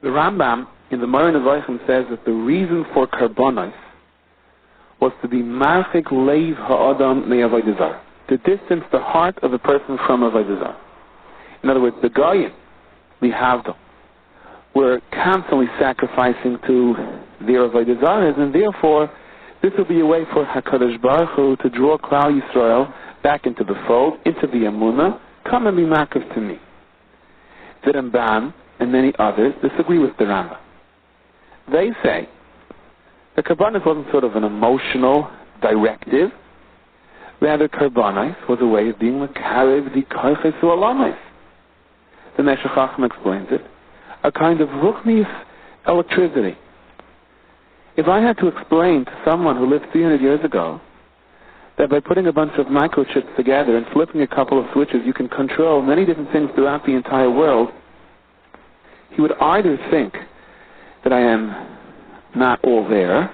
The Rambam in the Moreh Nevochim says that the reason for karbonos was to be marchik leiv ha'adam me'avodah zarah, to distance the heart of the person from avodah zarah. In other words, the goyim, lihavdil, were constantly sacrificing to their avodah zarahs, and therefore this will be a way for HaKadosh Baruch Hu to draw Klal Yisrael back into the fold, into the Emunah. Come and be makav to me. The Ramban and many others disagree with the Rambam. They say the karbonos wasn't sort of an emotional directive. Rather, karbonos was a way of being makarev the koiches u'alamis. The Meshech Chacham explains it, a kind of ruchnius electricity. If I had to explain to someone who lived 300 years ago that by putting a bunch of microchips together and flipping a couple of switches you can control many different things throughout the entire world, he would either think that I am not all there,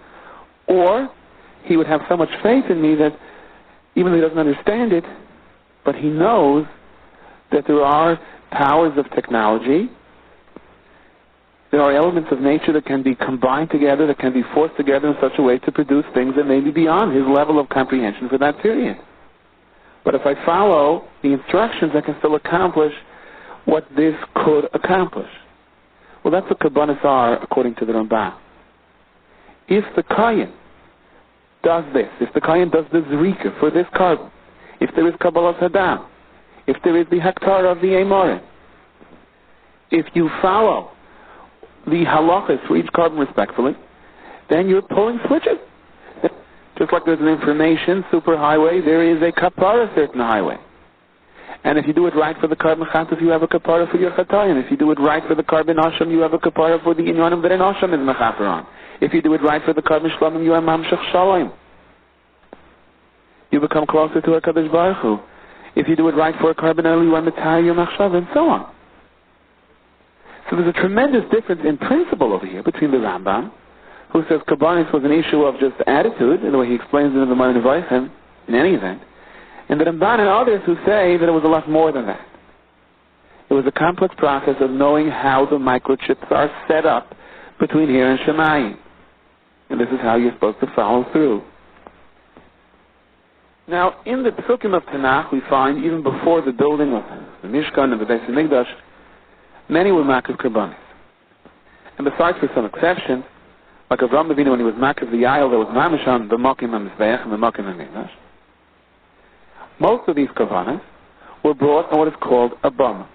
or he would have so much faith in me that even though he doesn't understand it, but he knows that there are powers of technology, there are elements of nature that can be combined together, that can be forced together in such a way to produce things that may be beyond his level of comprehension for that period. But if I follow the instructions, I can still accomplish what this could accomplish. Well, that's what karbonos are, according to the Ramban. If the Kayan does this, if the Kayan does the zrika for this carbon, if there is Kabbalas Hadam, if there is the Hektar of the Emorim, if you follow the halachas for each carbon respectfully, then you're pulling switches. Just like there's an information superhighway, there is a kapara certain highway. And if you do it right for the carbon chatas, you have a kapara for your chatayin. If you do it right for the carbon asham, you have a kapara for the inyanim that an asham is mechaper on. If you do it right for the carbon shlamim, you have mamshach shalom. You become closer to HaKadosh Baruch Hu. If you do it right for a carbon oil, you are metar your machshav, and so on. So there's a tremendous difference in principle over here between the Rambam, who says karbonos was an issue of just attitude, in the way he explains it in the Moreh Nevochim, in any event, and the Ramban and others who say that it was a lot more than that. It was a complex process of knowing how the microchips are set up between here and Shemayim. And this is how you're supposed to follow through. Now, in the Psukim of Tanakh, we find, even before the building of the Mishkan and the Beis HaMikdash, many were makav karbonos. And besides for some exceptions, like Avraham Avinu when he was makav the Yael, there was mamish on the Mokim HaMizbeach and the Mokim HaMikdash. Most of these karbonos were brought on what is called a bama.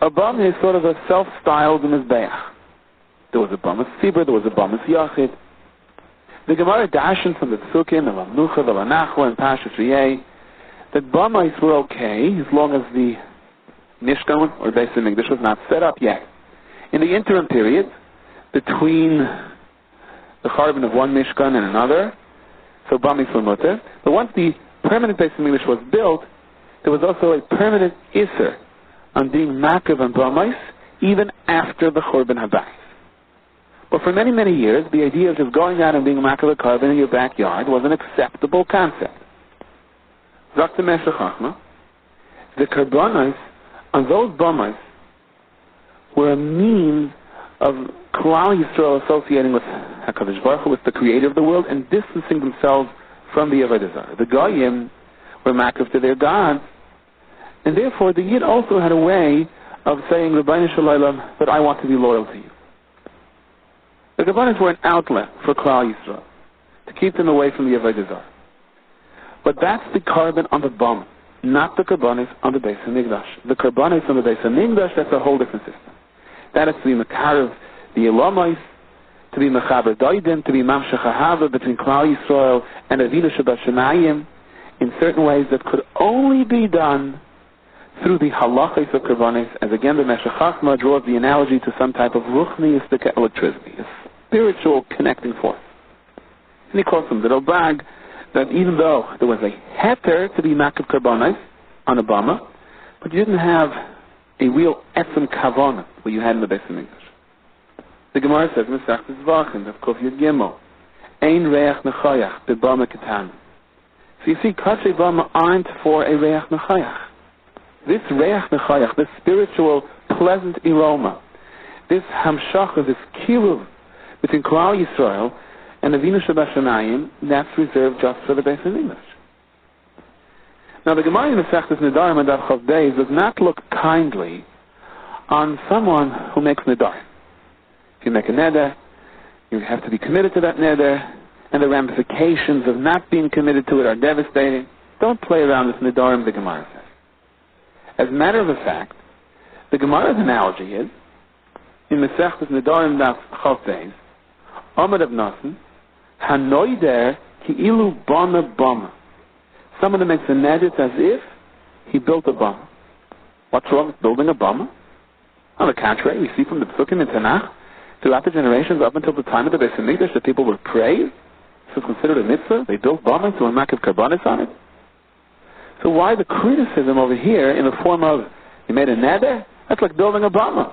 A bama is sort of a self-styled Mizbeach. There was a bama Sibur, there was a bama Yachid. The Gemara dashes from the Psukim, the Lamnucha, the Lanachwa, and Pashas Riyeh, that bamais were okay as long as the Mishkan or Beis HaMikdash was not set up yet. In the interim period between the carbon of one Mishkan and another, so bamais were mutter. But once the permanent Beis HaMikdash was built, there was also a permanent Isser on being makav and bamais even after the Churban Habayis. But for many, many years, the idea of just going out and being makav a carbon in your backyard was an acceptable concept. Dr. Meshech Chachma, the karbonos on those bamais were a means of Klal Yisrael associating with HaKadosh Baruch Hu, with the Creator of the world, and distancing themselves from the avodah zarah. The Goyim were makav to their gods, and therefore the Yid also had a way of saying, Rabbeinu Shalom, but I want to be loyal to you. The karbonos were an outlet for Klal Yisrael, to keep them away from the avodah zarah. But that's the carbon on the bama, not the karbonos on the Beis HaMikdash. The karbonos on the Beis HaMikdash, that's a whole different system. That is to be makarev the Elamais, to be mechaber doidim, to be mamshech ahava between Klal Yisrael and Avinu Shabbat Shemayim, in certain ways that could only be done through the halachos of karbonos, as again the Meshech Chachma draws the analogy to some type of ruchniistic electricity, a spiritual connecting force. And he calls them the Robag, that even though there was a heter to be makav karbonos on a bama, but you didn't have a real etzem kavana, what you had in the Beis HaMikdash. The Gemara says, Mesachtes Zvachim, of Kuf Yud Gimel, Ein reach nechayach, bebama ketan. So you see, kashrei bama aren't for a reach nechayach. This reach nechayach, this spiritual, pleasant aroma this hamshacha, this kiruv between Klal Yisrael and Avinu Shabashamayim, that's reserved just for the Beis Hamikdash. Now the Gemara in the Masechtas Nedarim and Daf Chav Beis does not look kindly on someone who makes Nedarim. If you make a neder, you have to be committed to that neder, and the ramifications of not being committed to it are devastating. Don't play around with Nedarim, the Gemara says. As a matter of fact, the Gemara's analogy is, in Masechtas Nedarim Daf Chav Beis, Amar Rav Nosson, Hanoider ki ilu bana bama. Someone that makes a neder as if he built a bama. What's wrong with building a bama? On the contrary, we see from the Psukim in Tanakh, throughout the generations up until the time of the Beis Hamikdash, that people were praised. This was considered a mitzvah. They built bamas to a makiv karbanis on it. So why the criticism over here in the form of, you made a neder? That's like building a bama.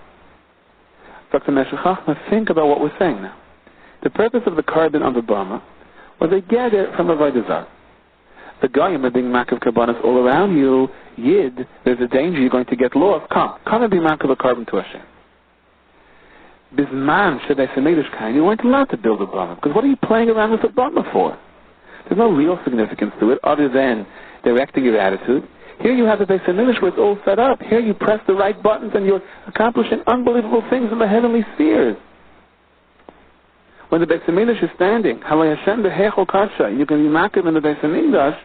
Dr. Meshach, think about what we're saying now. The purpose of the carbon on the bama was they get it from a vaydazar. The goyim are being makiv karbanis all around you. Yid, there's a danger you're going to get lost. Come and be makiv a carbon to Hashem. Bisman shedei semidish kain, you weren't allowed to build a bama, because what are you playing around with a bama for? There's no real significance to it other than directing your attitude. Here you have the Beis Hamikdash where it's all set up. Here you press the right buttons and you're accomplishing unbelievable things in the heavenly spheres. When the Beis Hamikdash is standing, Halay Hashem behechol karsha, you can be makiv in the Beis Hamikdash,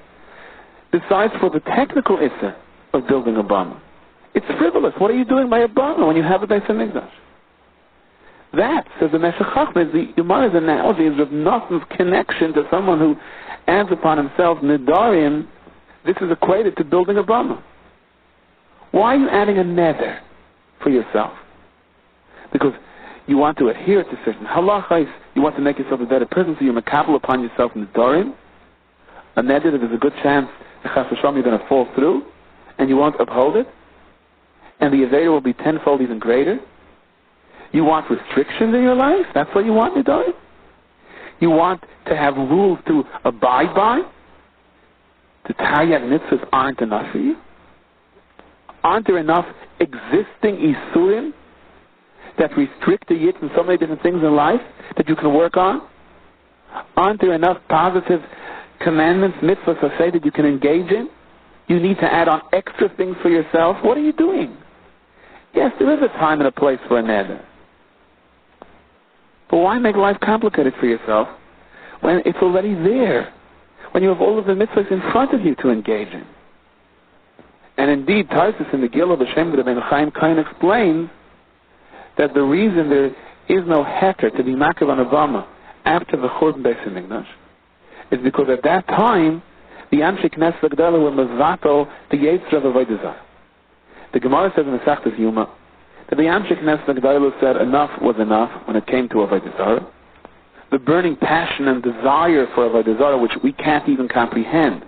besides for the technical issue of building a bama. It's frivolous. What are you doing by a bama when you have a Beis Hamikdash? That, says the Meshech Chacham, the Gemara's analogy is of Nosson's connection to someone who adds upon himself Nedarim. This is equated to building a bama. Why are you adding a neder for yourself? Because you want to adhere to certain halachos, you want to make yourself a better person, so you makabel upon yourself Nedarim, a neder that there's a good chance chas v'shalom you're going to fall through, and you won't uphold it, and the Aveda will be tenfold even greater. You want restrictions in your life? That's what you want, Nedarim? You want to have rules to abide by? The Taryag mitzvahs aren't enough for you? Aren't there enough existing isurim that restrict the yid from so many different things in life that you can work on? Aren't there enough positive commandments, mitzvahs, or say that you can engage in? You need to add on extra things for yourself. What are you doing? Yes, there is a time and a place for a neder. But why make life complicated for yourself when it's already there? When you have all of the mitzvahs in front of you to engage in. And indeed, Tarsus in the Gil of Hashem Ben Chaim Kain explains that the reason there is no heter to be makiv on a bama after the Churban Beis Hamikdash is because at that time the Anshe Knesset Agdala were mevatel the Yetzirah of Avodah Zarah. The Gemara says in the Masechtas Yuma that the Anshe Knesset Agdala said enough was enough when it came to Avodah Zarah. The burning passion and desire for Avodah Zarah, which we can't even comprehend,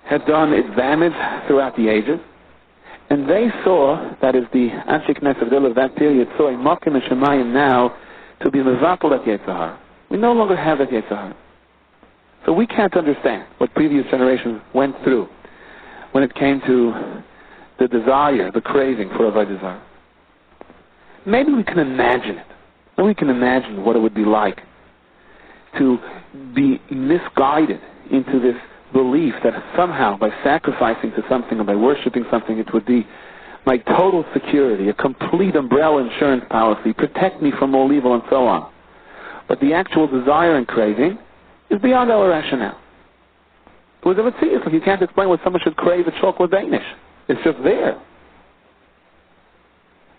had done its damage throughout the ages. And they saw, that is the Anshe Knesset of that period, saw a Mokim and Shemayim now to be mevatel at Yetzirah. We no longer have that Yetzirah. So we can't understand what previous generations went through when it came to the desire, the craving for Avodah Zarah. Maybe we can imagine it. And we can imagine what it would be like to be misguided into this belief that somehow by sacrificing to something or by worshiping something it would be my total security, a complete umbrella insurance policy, protect me from all evil and so on. But the actual desire and craving is beyond our rationale. It was ever seen. It's like you can't explain why someone should crave a chocolate Danish. It's just there.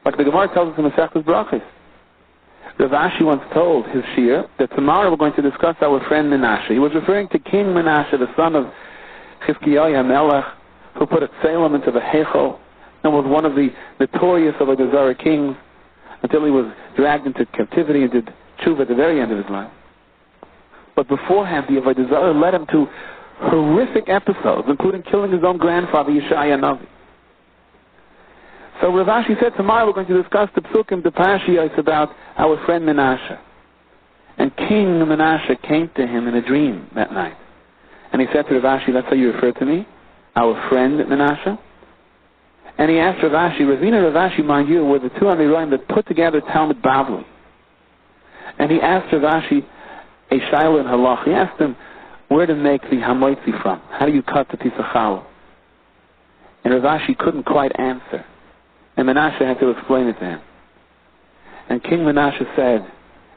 Like the Gemara tells us in the Masechtas Brachos. Rav Ashi once told his Shir that tomorrow we're going to discuss our friend Menashe. He was referring to King Menashe, the son of Chizkiyahu HaMelech, who put a tzelem into the Heichal and was one of the notorious Avodah Zarah kings until he was dragged into captivity and did tshuva at the very end of his life. But beforehand, the Avodah Zarah led him to horrific episodes, including killing his own grandfather, Yeshaya Navi. So Rav Ashi said, tomorrow we're going to discuss the psukim, the parashiyos about our friend Menashe. And King Menashe came to him in a dream that night. And he said to Rav Ashi, that's how you refer to me? Our friend Menashe? And he asked Rav Ashi, Ravina and Rav Ashi, mind you, were the two Amirayim that put together Talmud Bavli. And he asked Rav Ashi a shaila in halach. He asked him where to make the hamoitzi from. How do you cut the piece of challah? And Rav Ashi couldn't quite answer. And Menashe had to explain it to him. And King Menashe said,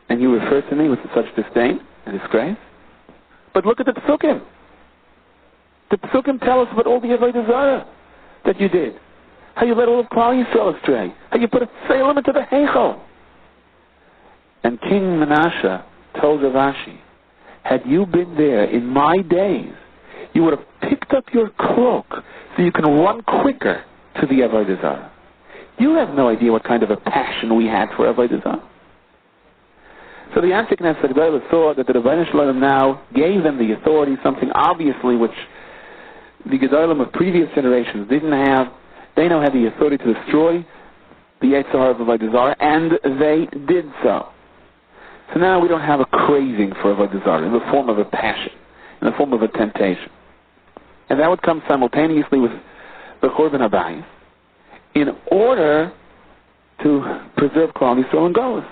and you refer to me with such disdain and disgrace? But look at the Psukim. The Psukim tell us about all the Avodah Zarah that you did. How you let all of Klal Yisrael astray. How you put a Salem into the Heichel. And King Menashe told Rav Ashi, had you been there in my days, you would have picked up your cloak so you can run quicker to the Avodah Zarah. You have no idea what kind of a passion we had for Avodah Zarah. So the Anshe Knesset Gedolah saw that the Rebbeinu Shalom now gave them the authority, something obviously which the Gedolim of previous generations didn't have. They now have the authority to destroy the Yetzer Hara of Avodah Zarah, and they did so. So now we don't have a craving for Avodah Zarah in the form of a passion, in the form of a temptation. And that would come simultaneously with the Churban Habayis in order to preserve Klal Yisrael and Golus.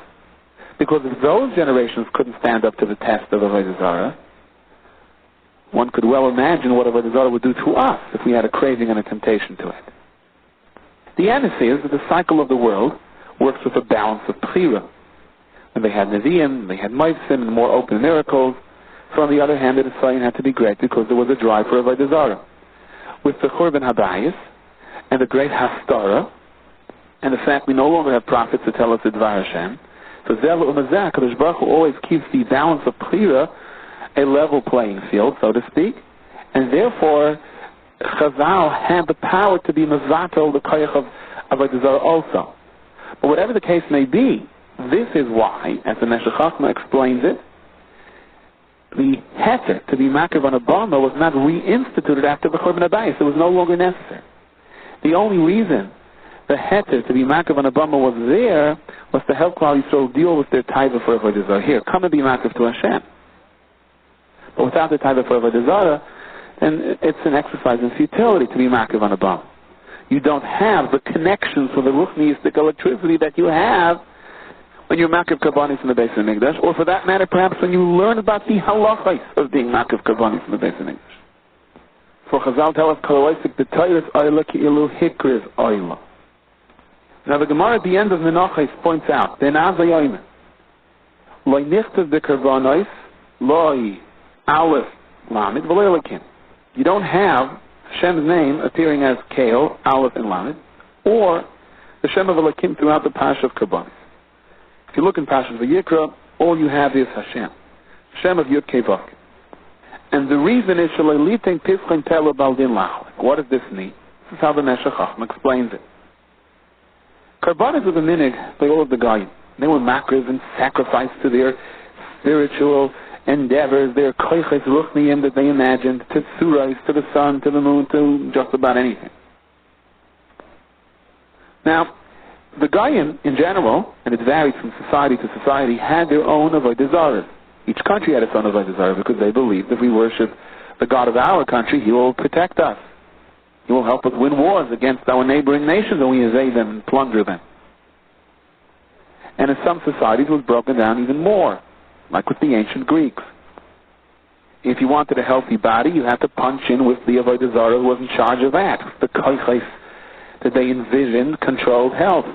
Because if those generations couldn't stand up to the test of Avodah Zarah, one could well imagine what Avodah Zarah would do to us if we had a craving and a temptation to it. The answer is that the cycle of the world works with a balance of Bechira. And they had Nevi'im, they had Moisim, and more open miracles. So on the other hand, the Nisayan had to be great because there was a drive for Avodah Zarah. With the Churban Habayis and the great Haftarah, and the fact we no longer have prophets to tell us the Dvar Hashem, so Zeh U'Mazeh, Kadosh Baruch Hu always keeps the balance of Bechira a level playing field, so to speak, and therefore Chazal had the power to be Mazatel, the Koyach of Avodah Zarah also. But whatever the case may be, this is why, as the Meshech Chochmah explains it, the heter to be makriv on a bama was not reinstituted after the Churban Habayis. It was no longer necessary. The only reason the heter to be makriv on a bama was there was to help Klal Yisrael deal with their taiva for Avodah Zarah. Here, come and be makriv to Hashem. But without the taiva for Avodah Zarah, then it's an exercise in futility to be makriv on a bama. You don't have the connections for the ruchniistic electricity that you have when you're makriv karbanis in the base of the Mikdash, or for that matter, perhaps when you learn about the halachos of being makriv karbanis in the base of the Mikdash. For Chazal tell us, Kalawaisik, the Tayris Ayla ki ilu hikriz Ayla. Now the Gemara at the end of Menachos points out, Benaz Ayoyim, Loi nichtav de karbanis, Loi Aleph Lamed, V'loi Lakim. You don't have Hashem's name appearing as Kale, Aleph, and Lamed, or the Shem of Elokim throughout the Parsha of Karbanis. If you look in Parsha of vayikra, all you have is Hashem. Hashem of Yud Kei Vav. And the reason is Shalalitin Pischin Telo Baldin Lachlik. What does this mean? This is how the Meshech Chochmah explains it. Karbanis was a minig by all of the Goyim. They were makriv and sacrificed to their spiritual endeavors, their koiches ruchniim that they imagined, to tzurais, to the sun, to the moon, to just about anything. Now, the Goyim, in general, and it varied from society to society, had their own Avodah Zarah. Each country had its own Avodah Zarah because they believed if we worship the God of our country, He will protect us. He will help us win wars against our neighboring nations, and we invade them and plunder them. And in some societies it was broken down even more, like with the ancient Greeks. If you wanted a healthy body, you had to punch in with the Avodah Zarah who was in charge of that. The koiches that they envisioned controlled health.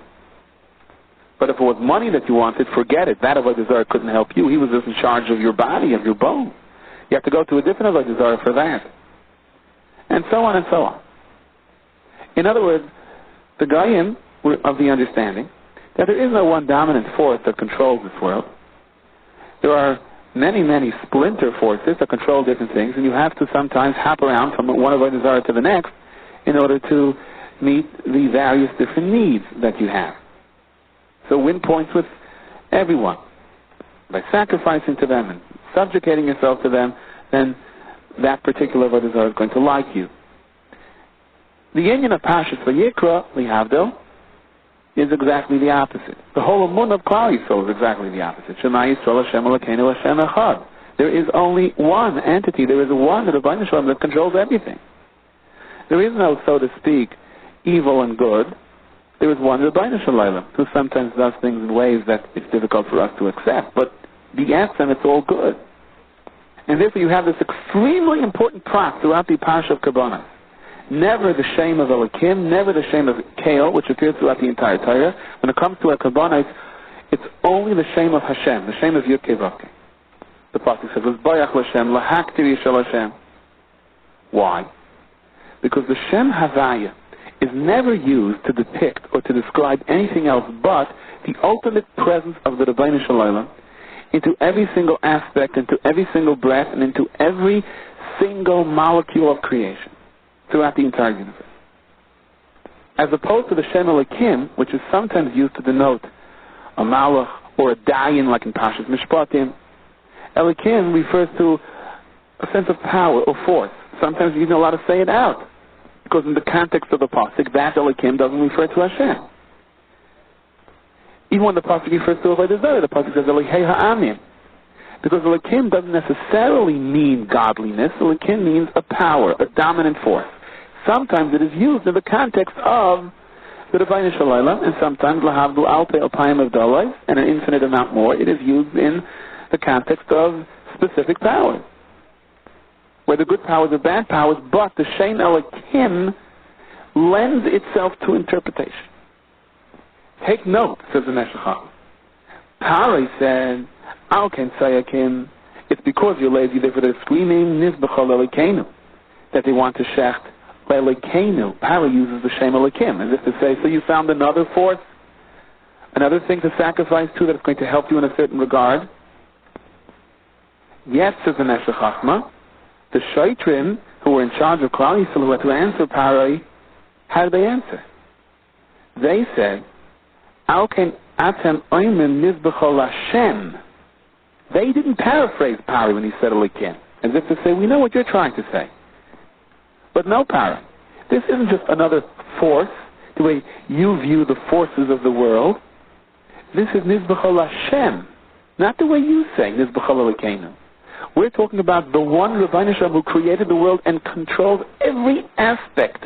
But if it was money that you wanted, forget it. That Avodah Zarah couldn't help you. He was just in charge of your body, of your bone. You have to go to a different Avodah Zarah for that. And so on and so on. In other words, the Goyim were of the understanding that there is no one dominant force that controls this world. There are many, many splinter forces that control different things, and you have to sometimes hop around from one Avodah Zarah to the next in order to meet the various different needs that you have. So win points with everyone. By sacrificing to them and subjugating yourself to them, then that particular Avodah Zarah is going to like you. The union of Pashas vayikra, lihavdil, is exactly the opposite. The whole Amun of Klal Yisrael is exactly the opposite. Shema Yisrael Hashem Elokeinu Hashem Echad. There is only one entity. There is one, the Rebbeinu Shalom, that controls everything. There is no, so to speak, evil and good, there is one Rabbeinu Shalom, who sometimes does things in ways that it's difficult for us to accept. But the essence, it's all good. And therefore you have this extremely important prat throughout the Parsha of Karbonos. Never the shame of Elokim, never the shame of Kael, which appears throughout the entire Torah. When it comes to our Karbonos, it's only the shame of Hashem, the shame of Yud-Kei Vav-Kei. The Pasuk says, L'zbayach L'Shem, L'haktir Yishal Hashem. Why? Because the Shem Havaya is never used to depict or to describe anything else but the ultimate presence of the Rabbeinu Shalom into every single aspect, into every single breath, and into every single molecule of creation throughout the entire universe. As opposed to the Shem Elokim, which is sometimes used to denote a malach or a dayan, like in Pashas Mishpatim. Elokim refers to a sense of power or force. Sometimes you're not allowed to say it out, because in the context of the pasuk, that Elokim doesn't refer to Hashem. Even when the pasuk refers to Avodah Zarah, the pasuk says Elohei Ha'amim, because Elokim doesn't necessarily mean godliness. Elokim means a power, a dominant force. Sometimes it is used in the context of the Rabbeinu Shalom, and sometimes Lahavdu Alpe Alpayim of Dalai, and an infinite amount more. It is used in the context of specific powers, whether good powers or bad powers, but the Shem Elokim lends itself to interpretation. Take note, says the Meshach. Pari said, Al Ken Sayakim, it's because you're lazy, therefore they're screaming, Nizbachol Elokeinu, that they want to shecht Elokeinu. Pari uses the Shem Elokim, as if to say, so you found another force, another thing to sacrifice to that's going to help you in a certain regard. Yes, says the Meshach, the Shaitrim, who were in charge of Klal Yisrael, who had to answer Pari, how did they answer? They said, Al Ken Atem Oimim Nizbachol Hashem. They didn't paraphrase Pari when he said Elokim, as if to say, we know what you're trying to say. But no, Pari, this isn't just another force, the way you view the forces of the world. This is Nizbachol Hashem, not the way you say Nizbachol Elokeinu. We're talking about the one Rabbeinu Shalom who created the world and controls every aspect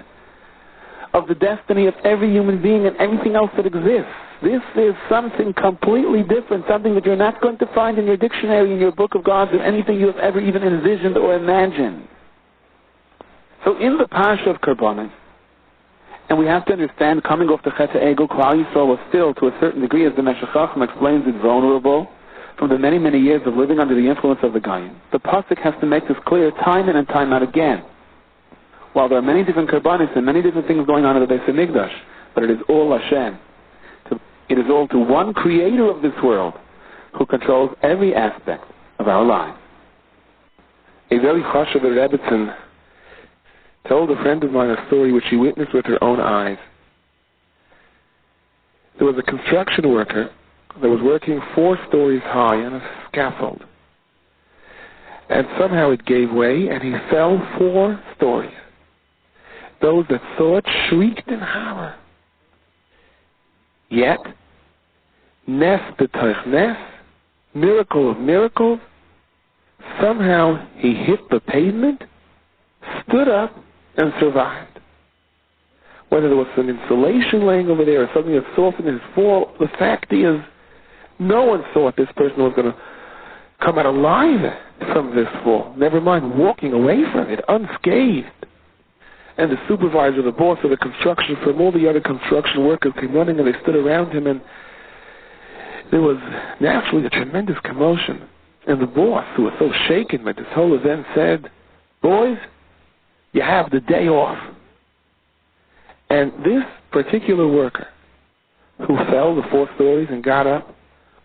of the destiny of every human being and everything else that exists. This is something completely different, something that you're not going to find in your dictionary, in your book of gods, or anything you have ever even envisioned or imagined. So in the Parsha of Karbonos, and we have to understand, coming off the Chet HaEgel, Klal Yisrael was still, to a certain degree, as the Meshach explains it, vulnerable from the many, many years of living under the influence of the Goyim. The Pasuk has to make this clear time in and time out again. While there are many different Karbonos and many different things going on in the Beis HaMikdash, but it is all Hashem. It is all to one creator of this world who controls every aspect of our lives. A very chashuv Rebbetzin told a friend of mine a story which she witnessed with her own eyes. There was a construction worker that was working 4 stories high on a scaffold. And somehow it gave way and he fell 4 stories. Those that saw it shrieked in horror. Yet, Nes b'toich Nes, miracle of miracles, somehow he hit the pavement, stood up, and survived. Whether there was some insulation laying over there or something that softened his fall, the fact is, no one thought this person was going to come out alive from this fall. Never mind walking away from it unscathed. And the supervisor, the boss of the construction firm, all the other construction workers came running and they stood around him, and there was naturally a tremendous commotion. And the boss, who was so shaken by this whole event, said, boys, you have the day off. And this particular worker, who fell the 4 stories and got up,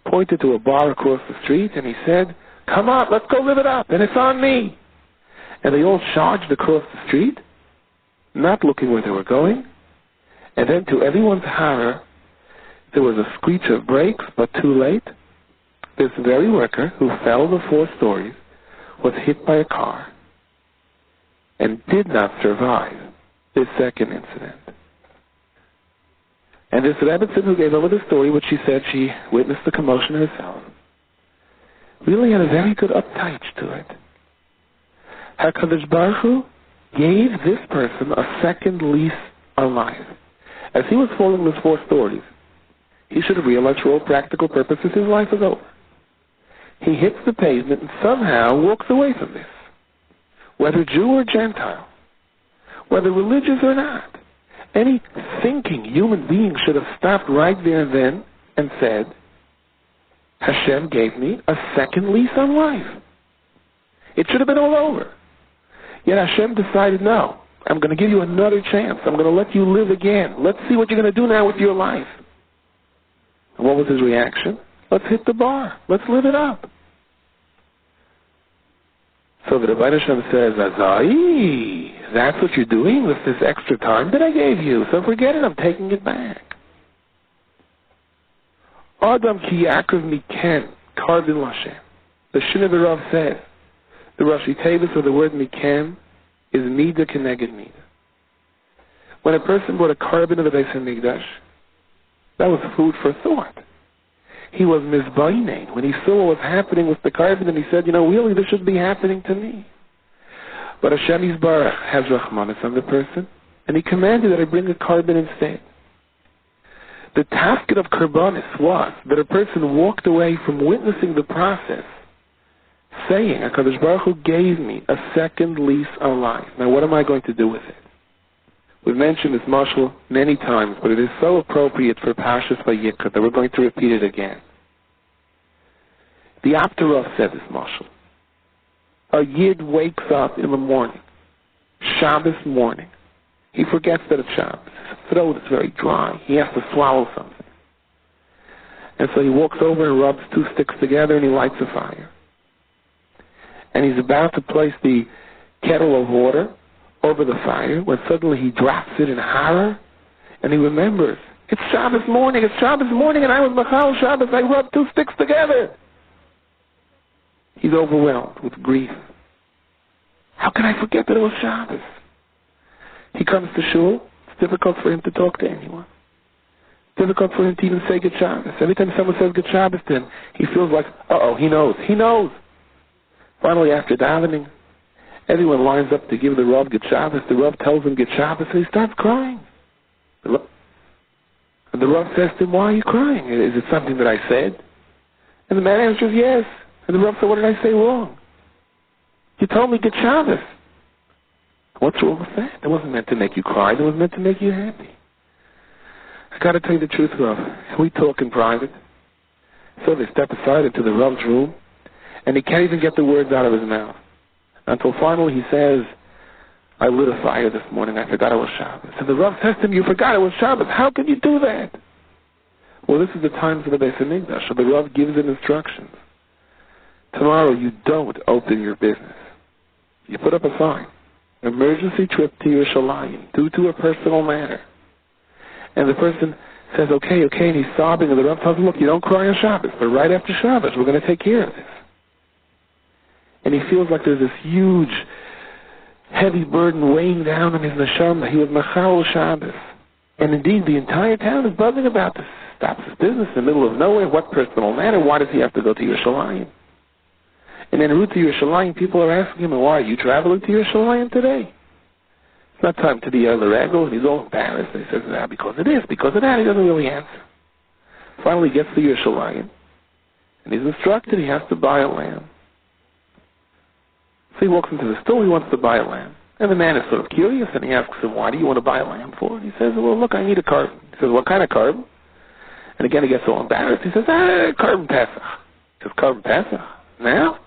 pointed to a bar across the street and he said, come on, let's go live it up, and it's on me. And they all charged across the street, not looking where they were going. And then to everyone's horror, there was a screech of brakes, but too late. This very worker who fell the 4 stories was hit by a car and did not survive this second incident. And this Rebbetzin who gave over the story, which she said she witnessed the commotion herself, really had a very good uptouch to it. HaKadosh Baruch Hu gave this person a second lease on life. As he was falling those 4 stories, he should have realized for all practical purposes his life is over. He hits the pavement and somehow walks away from this. Whether Jew or Gentile, whether religious or not, any thinking human being should have stopped right there and then and said, Hashem gave me a second lease on life. It should have been all over. Yet Hashem decided, no, I'm going to give you another chance. I'm going to let you live again. Let's see what you're going to do now with your life. And what was his reaction? Let's hit the bar. Let's live it up. So the Rebbeinu Hashem says, Azai, that's what you're doing with this extra time that I gave you. So forget it, I'm taking it back. Adam ki Yaakov miken, karbin l'Hashem. The Shin of the Rav says, the Rashi Tevis of the word miken is mida keneged mida. When a person brought a carbon of the Beis HaMikdash, that was food for thought. He was mizbainain when he saw what was happening with the carbon, and he said, really, this should be happening to me. But Hashem Yisbarach has Rahmanis on the person, and he commanded that I bring a carbon instead. The tafkid of karbanis was that a person walked away from witnessing the process, saying, HaKadosh Baruch Hu gave me a second lease on life. Now what am I going to do with it? We've mentioned this mashal many times, but it is so appropriate for Parshas Vayikra that we're going to repeat it again. The Aptarov said this mashal. A Yid wakes up in the morning, Shabbos morning. He forgets that it's Shabbos. His throat is very dry. He has to swallow something. And so he walks over and rubs 2 sticks together and he lights a fire. And he's about to place the kettle of water over the fire when suddenly he drops it in horror and he remembers, it's Shabbos morning and I was Machal Shabbos, I rubbed 2 sticks together. He's overwhelmed with grief. How can I forget that it was Shabbos? He comes to shul. It's difficult for him to talk to anyone. Difficult for him to even say Good Shabbos. Every time someone says Good Shabbos to him, he feels like, he knows. He knows. Finally, after davening, everyone lines up to give the Rav Good Shabbos. The Rav tells him Good Shabbos, and he starts crying. And the Rav says to him, why are you crying? Is it something that I said? And the man answers, yes. And the Rav said, what did I say wrong? You told me Good Shabbos. What's wrong with that? It wasn't meant to make you cry. It was meant to make you happy. I got to tell you the truth, Rav. We talk in private. So they step aside into the Rav's room, and he can't even get the words out of his mouth. Until finally he says, I lit a fire this morning. I forgot it was Shabbos. And the Rav says to him, you forgot it was Shabbos. How could you do that? Well, this is the times of the Beis HaMikdash. So the Rav gives him instructions. Tomorrow you don't open your business. You put up a sign. Emergency trip to Yerushalayim due to a personal matter. And the person says, okay, and he's sobbing, and the Rav tells him, look, you don't cry on Shabbos, but right after Shabbos, we're going to take care of this. And he feels like there's this huge, heavy burden weighing down on his neshama. He was Machal Shabbos. And indeed, the entire town is buzzing about this. Stops his business in the middle of nowhere. What personal matter? Why does he have to go to Yerushalayim? And en route to Yerushalayim, people are asking him, why are you traveling to Yerushalayim today? It's not time to be Ego, and he's all embarrassed. And he says, because it is, because of that. He doesn't really answer. Finally, he gets to Yerushalayim, and he's instructed he has to buy a lamb. So he walks into the store, he wants to buy a lamb. And the man is sort of curious, and he asks him, why do you want to buy a lamb for? And he says, well, look, I need a carbon. He says, what kind of carbon? And again, he gets all embarrassed. He says, carbon Pesach. He says, carbon Pesach? Now?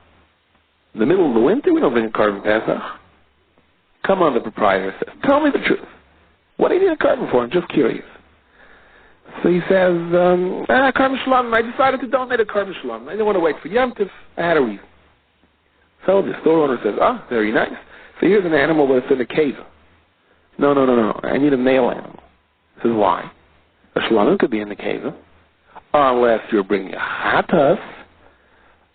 In the middle of the winter, we don't bring a carbon Pesach. Come on, the proprietor says, tell me the truth. What do you need a carbon for? I'm just curious. So he says, carbon shalom. I decided to donate a carbon shalom. I didn't want to wait for Yom Tov. I had a reason. So the store owner says, very nice. So here's an animal, but it's in a cave. No. I need a male animal. He says, why? A shalom could be in the cave. Unless you're bringing a chatas.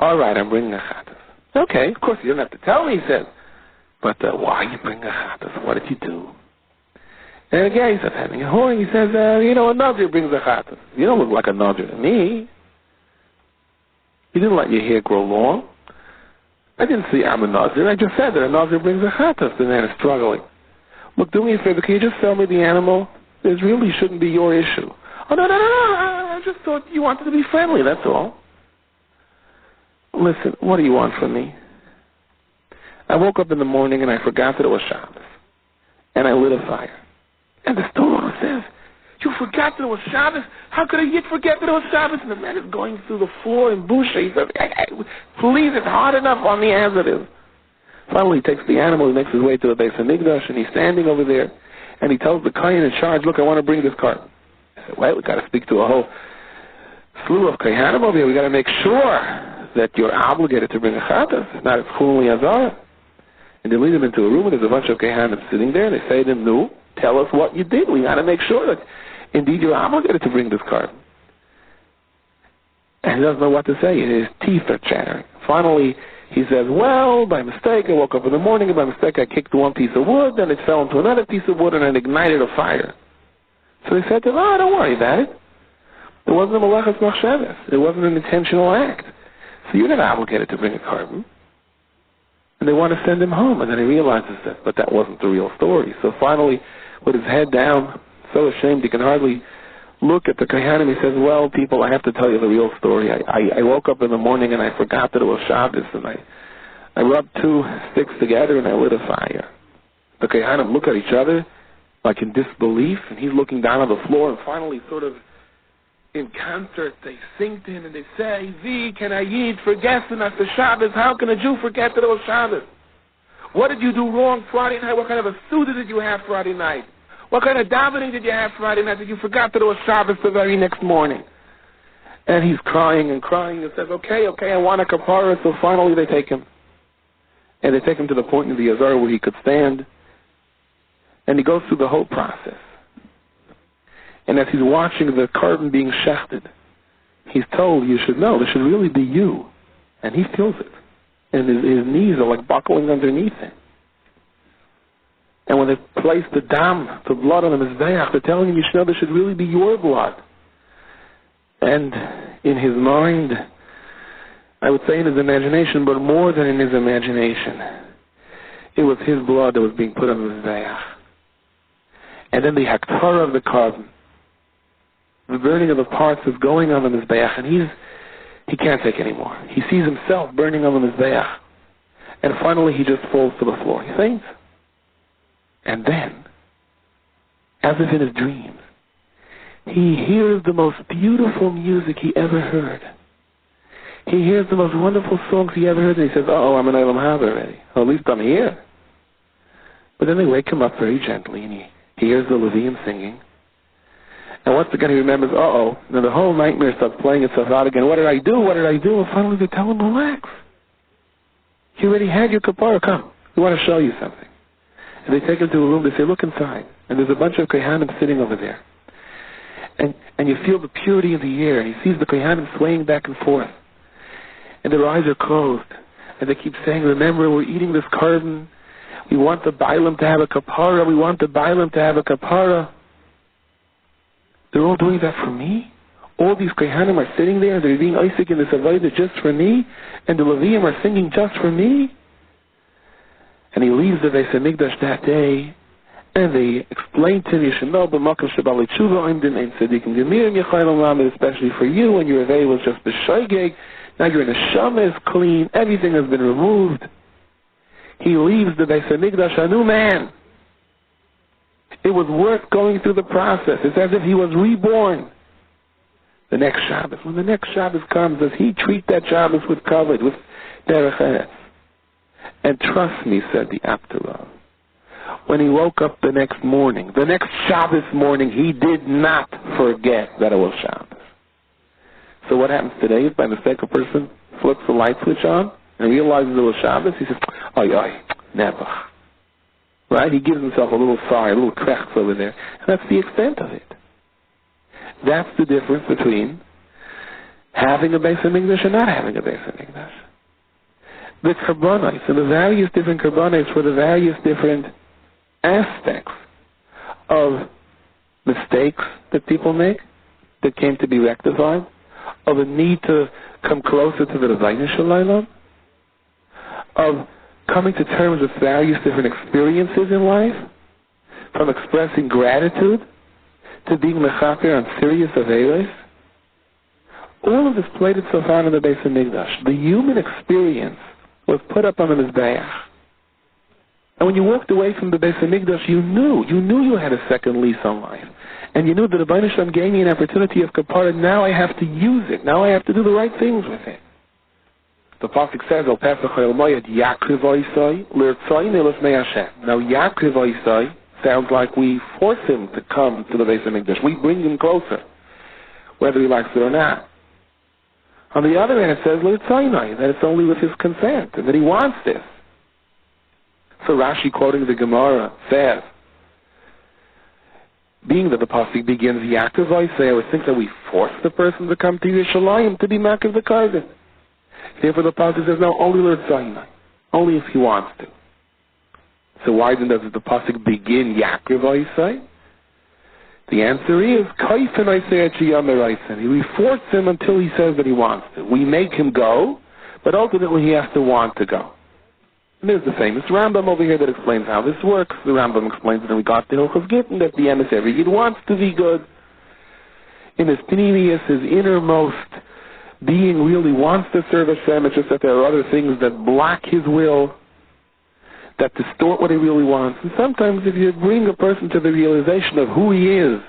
All right, I'm bringing a chatas. Okay, of course, you don't have to tell me, he says. But why you bring a chatas? What did you do? And again, he says, having a horn, he says, a nazir brings a chatas. You don't look like a nazir to me. You didn't let your hair grow long. I didn't see I'm a nazir. I just said that a nazir brings a chatas. The man is struggling. Look, do me a favor. Can you just sell me the animal This really shouldn't be your issue. Oh, no, I just thought you wanted to be friendly, that's all. Listen, what do you want from me? I woke up in the morning and I forgot that it was Shabbos. And I lit a fire. And the Torah says, you forgot that it was Shabbos? How could I yet forget that it was Shabbos? And the man is going through the floor in Busha. He says, please, it's hard enough on me as it is. Finally, he takes the animal, he makes his way to the base of Migdash, and he's standing over there, and he tells the Kohen in charge, look, I want to bring this cart. I said, well, we've got to speak to a whole slew of Kohanim over here. We've got to make sure that you're obligated to bring a chatas. It's not a fully azar. And they lead him into a room, and there's a bunch of Kohanim sitting there, and they say to him, no, tell us what you did. We got to make sure that indeed you're obligated to bring this cart. And he doesn't know what to say. His teeth are chattering. Finally, he says, well, by mistake, I woke up in the morning, and by mistake I kicked one piece of wood, then it fell into another piece of wood, and it ignited a fire. So he said to him, oh, don't worry about it. It wasn't a malachas machshavas. It wasn't an intentional act. So you're not obligated to bring a carbon. And they want to send him home, and then he realizes that, but that wasn't the real story. So finally, with his head down, so ashamed he can hardly look at the Kohanim, he says, well, people, I have to tell you the real story. I woke up in the morning and I forgot that it was Shabbos, and I rubbed two sticks together and I lit a fire. The Kohanim look at each other like in disbelief, and he's looking down on the floor, and finally sort of in concert they sing to him and they say, Wie can a Yid forgessen as the Shabbos? How can a Jew forget that it was Shabbos? What did you do wrong Friday night? What kind of a suda did you have Friday night? What kind of davening did you have Friday night that you forgot that it was Shabbos the very next morning? And he's crying and says, okay, I want a kapara. So finally they take him. And they take him to the point in the Azar where he could stand. And he goes through the whole process. And as he's watching the carbon being shechted, he's told, you should know, this should really be you. And he feels it. And his knees are like buckling underneath him. And when they place the dam, the blood on the mizbeach, they're telling him, you should know this should really be your blood. And in his mind, I would say in his imagination, but more than in his imagination, it was his blood that was being put on the mizbeach. And then the haktara of the carbon, the burning of the parts is going on the mizbeach, and he can't take anymore. He sees himself burning on the mizbeach. And finally he just falls to the floor. He faints. And then, as if in his dreams, he hears the most beautiful music he ever heard. He hears the most wonderful songs he ever heard, and he says, I'm an Olam Haba already. Or at least I'm here. But then they wake him up very gently, and he hears the Levium singing. And once again he remembers, now the whole nightmare starts playing itself out again. What did I do? And finally they tell him, relax. You already had your kapara. Come, we want to show you something. And they take him to a room, they say, look inside. And there's a bunch of Kohanim sitting over there. And you feel the purity in the air, and he sees the Kohanim swaying back and forth. And their eyes are closed. And they keep saying, remember, we're eating this carbon. We want the Bailam to have a kapara. We want the Bailam to have a kapara. They're all doing that for me? All these Kohanim are sitting there, they're being Isaac in this Avodah just for me? And the Levium are singing just for me? And he leaves the Beis HaMikdash that day, and they explain to him, you should know, especially for you, when your Avei was just b'shoigeg, now your neshama is clean, everything has been removed. He leaves the Beis HaMikdash a new man. It was worth going through the process. It's as if he was reborn. The next Shabbos, when the next Shabbos comes, does he treat that Shabbos with kavod, with derech eretz? And trust me, said the Apterav, when he woke up the next Shabbos morning, he did not forget that it was Shabbos. So what happens today is by mistake a person flips the light switch on and realizes it was Shabbos, he says, never. Right? He gives himself a little sigh, a little krechts over there. And that's the extent of it. That's the difference between having a Beis HaMikdash and not having a Beis HaMikdash. The karbanos and the various different karbanos for the various different aspects of mistakes that people make that came to be rectified, of a need to come closer to the Ravina Shalom, of coming to terms with various different experiences in life, from expressing gratitude to being mechaper on serious averos, all of this played itself out in the Beis Hamikdash. The human experience was put up on the Mizbeach. And when you walked away from the Beis Hamikdash, you knew you had a second lease on life. And you knew that the Rebbeinu Shalom gave me an opportunity of kapara. Now I have to use it. Now I have to do the right things with it. The Pasuk says, "Al Pesach Ha'el Moed Yakriv Oisai L'Irtzai L'Lefnei Hashem." Now Yakriv Oisai sounds like we force him to come to the Beis Hamikdash. We bring him closer, whether he likes it or not. On the other hand, it says L'Irtzai, that it's only with his consent and that he wants this. So Rashi, quoting the Gemara, says, being that the pasuk begins Yaakov Oisei, I would think that we force the person to come to Yerushalayim to be Makav the Karban. Therefore, the pasuk says no, only L'Irtzai, only if he wants to. So why then does the pasuk begin Yaakov Oisei? The answer is Kaifin Oisei Achiyam Eraisen. We force him until he says that he wants to. We make him go, but ultimately he has to want to go. And there's the famous Rambam over here that explains how this works. The Rambam explains that we got the Hilchos Gittin, that the emissary Yid wants to be good. In his Pnimius, his innermost being really wants to serve Hashem. It's just that there are other things that block his will, that distort what he really wants. And sometimes if you bring a person to the realization of who he is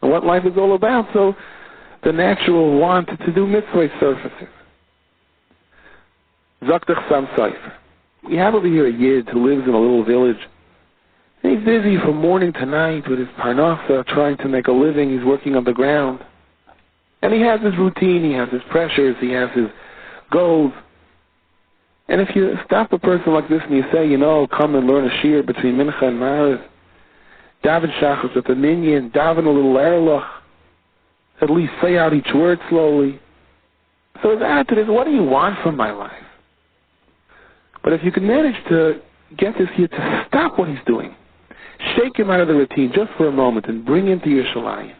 and what life is all about, so the natural want to do mitzvah surfaces. Schacter Sam Seifer. We have over here a Yid who lives in a little village. And he's busy from morning to night with his parnasa, trying to make a living. He's working on the ground. And he has his routine, he has his pressures, he has his goals. And if you stop a person like this and you say, come and learn a shir between Mincha and Maariv, daven shachos with a minyan, daven a little erloch, at least say out each word slowly. So his attitude is, what do you want from my life? But if you can manage to get this here to stop what he's doing, shake him out of the routine just for a moment and bring him to Yerushalayim,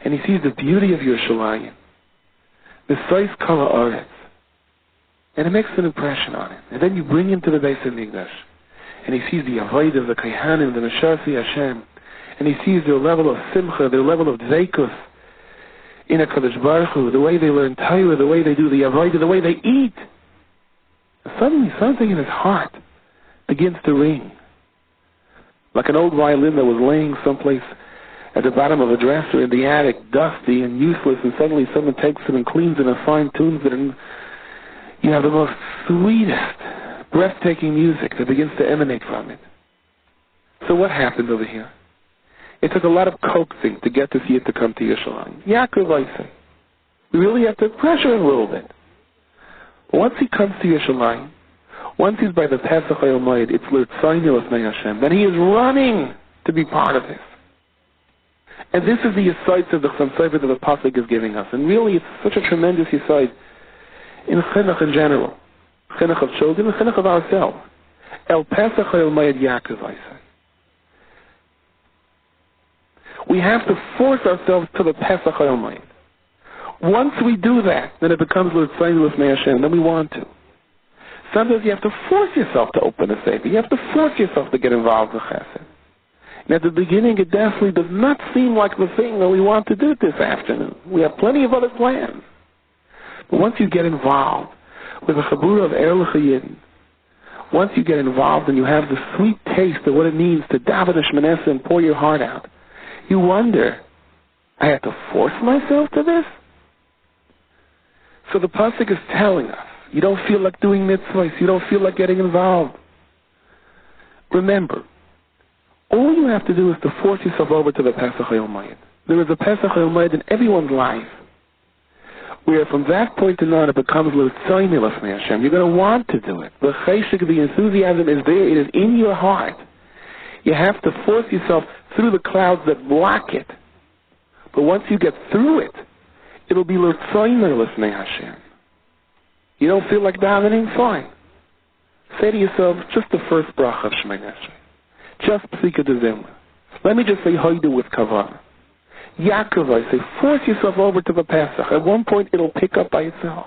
and he sees the beauty of Yerushalayim, the Sois Kala Aretz, and it makes an impression on him. And then you bring him to the Beis Hamikdash, and he sees the Avodah of the Kaihanim, the Meshasi Hashem, and he sees their level of Simcha, their level of Dveikus in HaKadosh Baruch Hu, the way they learn Torah, the way they do the Avodah, the way they eat. Suddenly something in his heart begins to ring. Like an old violin that was laying someplace at the bottom of a dresser in the attic, dusty and useless, and suddenly someone takes it and cleans it and fine-tunes it, and you have the most sweetest, breathtaking music that begins to emanate from it. So what happened over here? It took a lot of coaxing to get this Yid to come to Yerushalayim. Yaakov Oisei. We really have to pressure him a little bit. Once he comes to Yerushalayim, once he's by the Pesach Ha'el Moed, it's L'Irtzai L'Lefnei Hashem. Then he is running to be part of this. And this is the yisoid of the Chassam Sofer that the Pasuk is giving us. And really, it's such a tremendous yisoid in chinuch in general, chinuch of children, and chinuch of ourselves. El Pesach Ha'el Moed Yaakov Oisei. We have to force ourselves to the Pesach Ha'el Moed. Once we do that, then it becomes L'Irtzai L'Lefnei Hashem. Then we want to. Sometimes you have to force yourself to open a sefer. You have to force yourself to get involved with chesed. And at the beginning, it definitely does not seem like the thing that we want to do this afternoon. We have plenty of other plans. But once you get involved with a chabura of Erlich Yidin, once you get involved and you have the sweet taste of what it means to daven a Shmoneh and pour your heart out, you wonder, I have to force myself to this? So the pasuk is telling us, you don't feel like doing mitzvahs, you don't feel like getting involved. Remember, all you have to do is to force yourself over to the Pesach Ha'el Moed. There is a Pesach Ha'el Moed in everyone's life, where from that point on it becomes L'Irtzai L'Lefnei Hashem. You're going to want to do it. The cheshek, the enthusiasm is there. It is in your heart. You have to force yourself through the clouds that block it. But once you get through it, it'll be L'Irtzai L'Lefnei Hashem. You don't feel like davening? Fine. Say to yourself, just the first bracha of Shmoneh Esrei. Just Psika D'Zimra. Let me just say Hoidu with Kavanah. Yaakov, I say, force yourself over to the Pesach. At one point, it'll pick up by itself.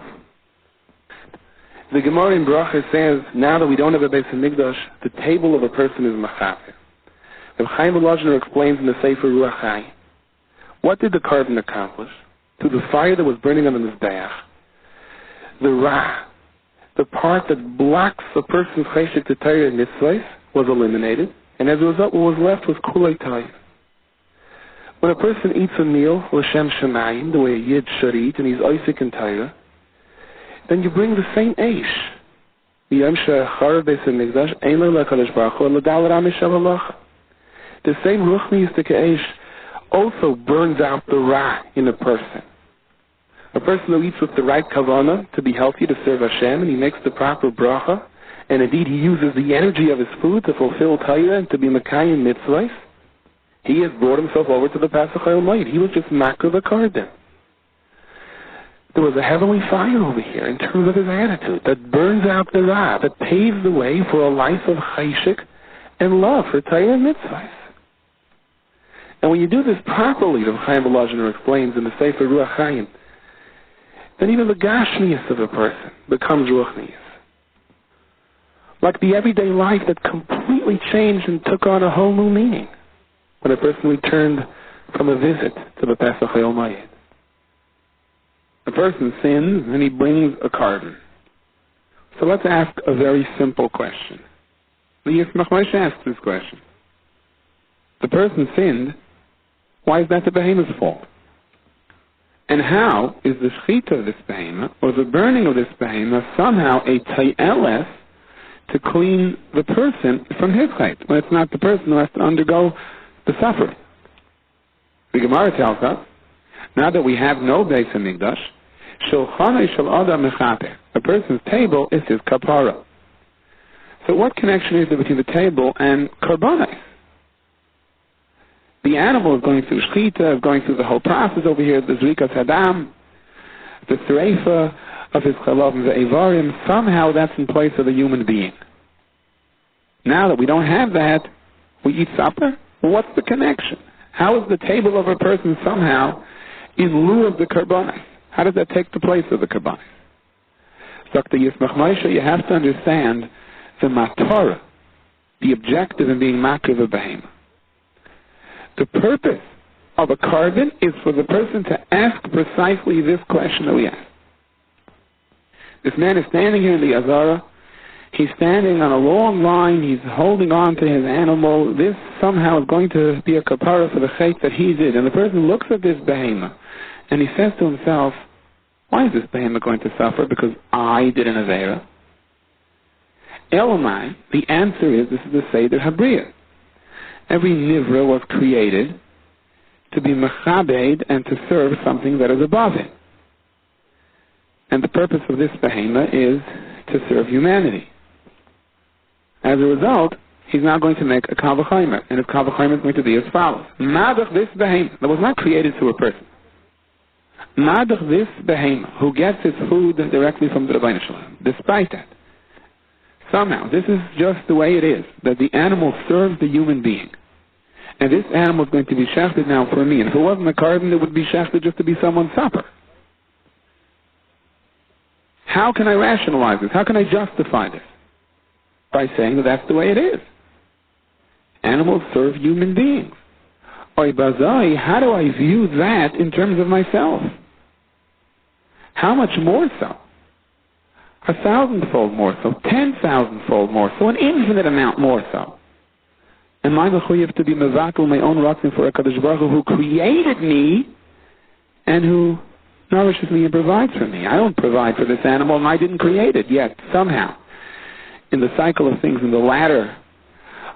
The Gemara in Bracha says, now that we don't have a Beis Hamikdash, the table of a person is machaper. The Chaim Volozhiner explains in the Sefer Ruach Hai What did the carbon accomplish? Through the fire that was burning on the mizbeach, the ra, the part that blocks a person's cheshek to Torah and mitzvahs, was eliminated, and as a result, what was left was kulei tayv. When a person eats a meal, l'shem shemayim, the way a yid should eat, and he's oisik in Torah, then you bring the same eish. The same ruchniistic eish also burns out the ra in a person. A person who eats with the right kavanah to be healthy, to serve Hashem, and he makes the proper bracha, and indeed he uses the energy of his food to fulfill Torah and to be Mekayim mitzvahs, he has brought himself over to the Pasach HaYomayit. He was just makar the kardim. There was a heavenly fire over here in terms of his attitude that burns out the ra, that paves the way for a life of cheshek and love for Torah and mitzvahs. And when you do this properly, the Chaim Volozhiner explains in the Sefer Ruach Chaim, then even the gashmius of a person becomes ruchnius. Like the everyday life that completely changed and took on a whole new meaning when a person returned from a visit to the Pesach HaYomayit. A person sins and he brings a carbon. So let's ask a very simple question. The Yismach Moshe asks this question. The person sinned, why is that the behemoth's fault? And how is the schacter of this behemoth, or the burning of this behemoth, somehow a ta'i'eles to clean the person from his chait, when it's not the person who has to undergo the suffering? The Gemara tells us, now that we have no Beis HaMikdash, shulchanei shel adam mechaper, a person's table is his kapara. So what connection is there between the table and karbanos? The animal is going through shchita, is going through the whole process over here, the zrikas hadam, the sreifa of his chalav and the evarim. Somehow that's in place of the human being. Now that we don't have that, we eat supper? Well, what's the connection? How is the table of a person somehow in lieu of the karbanos? How does that take the place of the karbanos? Dr. Yismach Moshe, you have to understand the matorah, the objective in being makriv a behemoth. The purpose of a carbon is for the person to ask precisely this question that we ask. This man is standing here in the Azara. He's standing on a long line. He's holding on to his animal. This somehow is going to be a kapara for the chait that he did. And the person looks at this behemoth and he says to himself, why is this behemoth going to suffer? Because I did an avera. Elamai, the answer is, this is the Seder Habriya. Every nivra was created to be mechabed and to serve something that is above it. And the purpose of this behemoth is to serve humanity. As a result, he's now going to make a kal v'chomer, and his kal v'chomer is going to be as follows. Madach this behemoth, that was not created through a person. Madach this behemoth, who gets his food directly from the Rebbeinu Shalom. Despite that, somehow, this is just the way it is, that the animal serves the human being. And this animal is going to be shechted now for me. And if it wasn't a carbon, it would be shechted just to be someone's supper. How can I rationalize this? How can I justify this? By saying that that's the way it is. Animals serve human beings. Oy bazai, how do I view that in terms of myself? How much more so? 1,000-fold more so, 10,000-fold more so, an infinite amount more so. Am I mechuyev to be mevakel my own ratzon for a Kadosh Baruch Hu who created me and who nourishes me and provides for me? I don't provide for this animal and I didn't create it, yet somehow in the cycle of things, in the ladder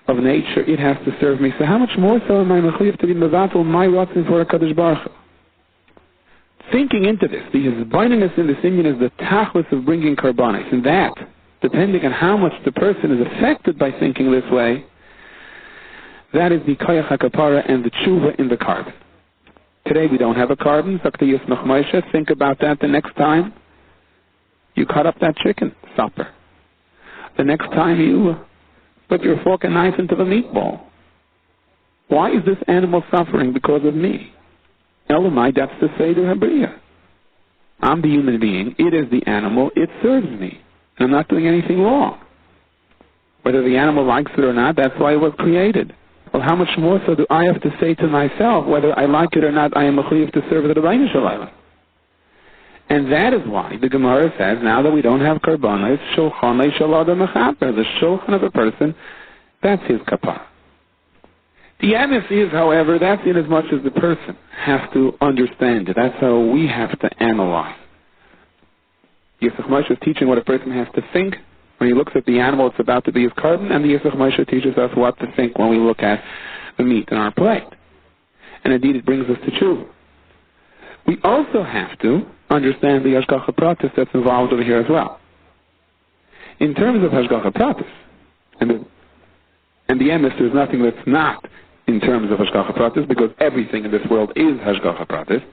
of nature, it has to serve me. So how much more so am I mechuyev to be mevakel my ratzon for a Kadosh Baruch Hu? Thinking into this, the hizbaininus in this Indian is the tachlis of bringing karbanis, and that, depending on how much the person is affected by thinking this way, that is the koyach hakapara and the tshuva in the carbon. Today we don't have a carbon. Dr. Yismach Moshe, think about that the next time you cut up that chicken supper. The next time you put your fork and knife into the meatball. Why is this animal suffering because of me? Elamai, that's the Seder Habriya. I'm the human being. It is the animal. It serves me. And I'm not doing anything wrong. Whether the animal likes it or not, that's why it was created. Well, how much more so do I have to say to myself, whether I like it or not, I am a chayiv to serve the Rebbeinu Shalom? And that is why the Gemara says, now that we don't have karbanos, shulchanei shel adam mechaper, the shulchan of a person, that's his kapara. The emes is, however, that's in as much as the person has to understand it. That's how we have to analyze. Yisach Moshe is teaching what a person has to think when he looks at the animal it's about to be his carbon, and the Yisach Moshe teaches us what to think when we look at the meat in our plate. And indeed it brings us to tshuva. We also have to understand the hashgacha pratis that's involved over here as well. In terms of hashgacha pratis, and the emes, there's nothing that's not in terms of hashgacha pratis, because everything in this world is hashgacha pratis.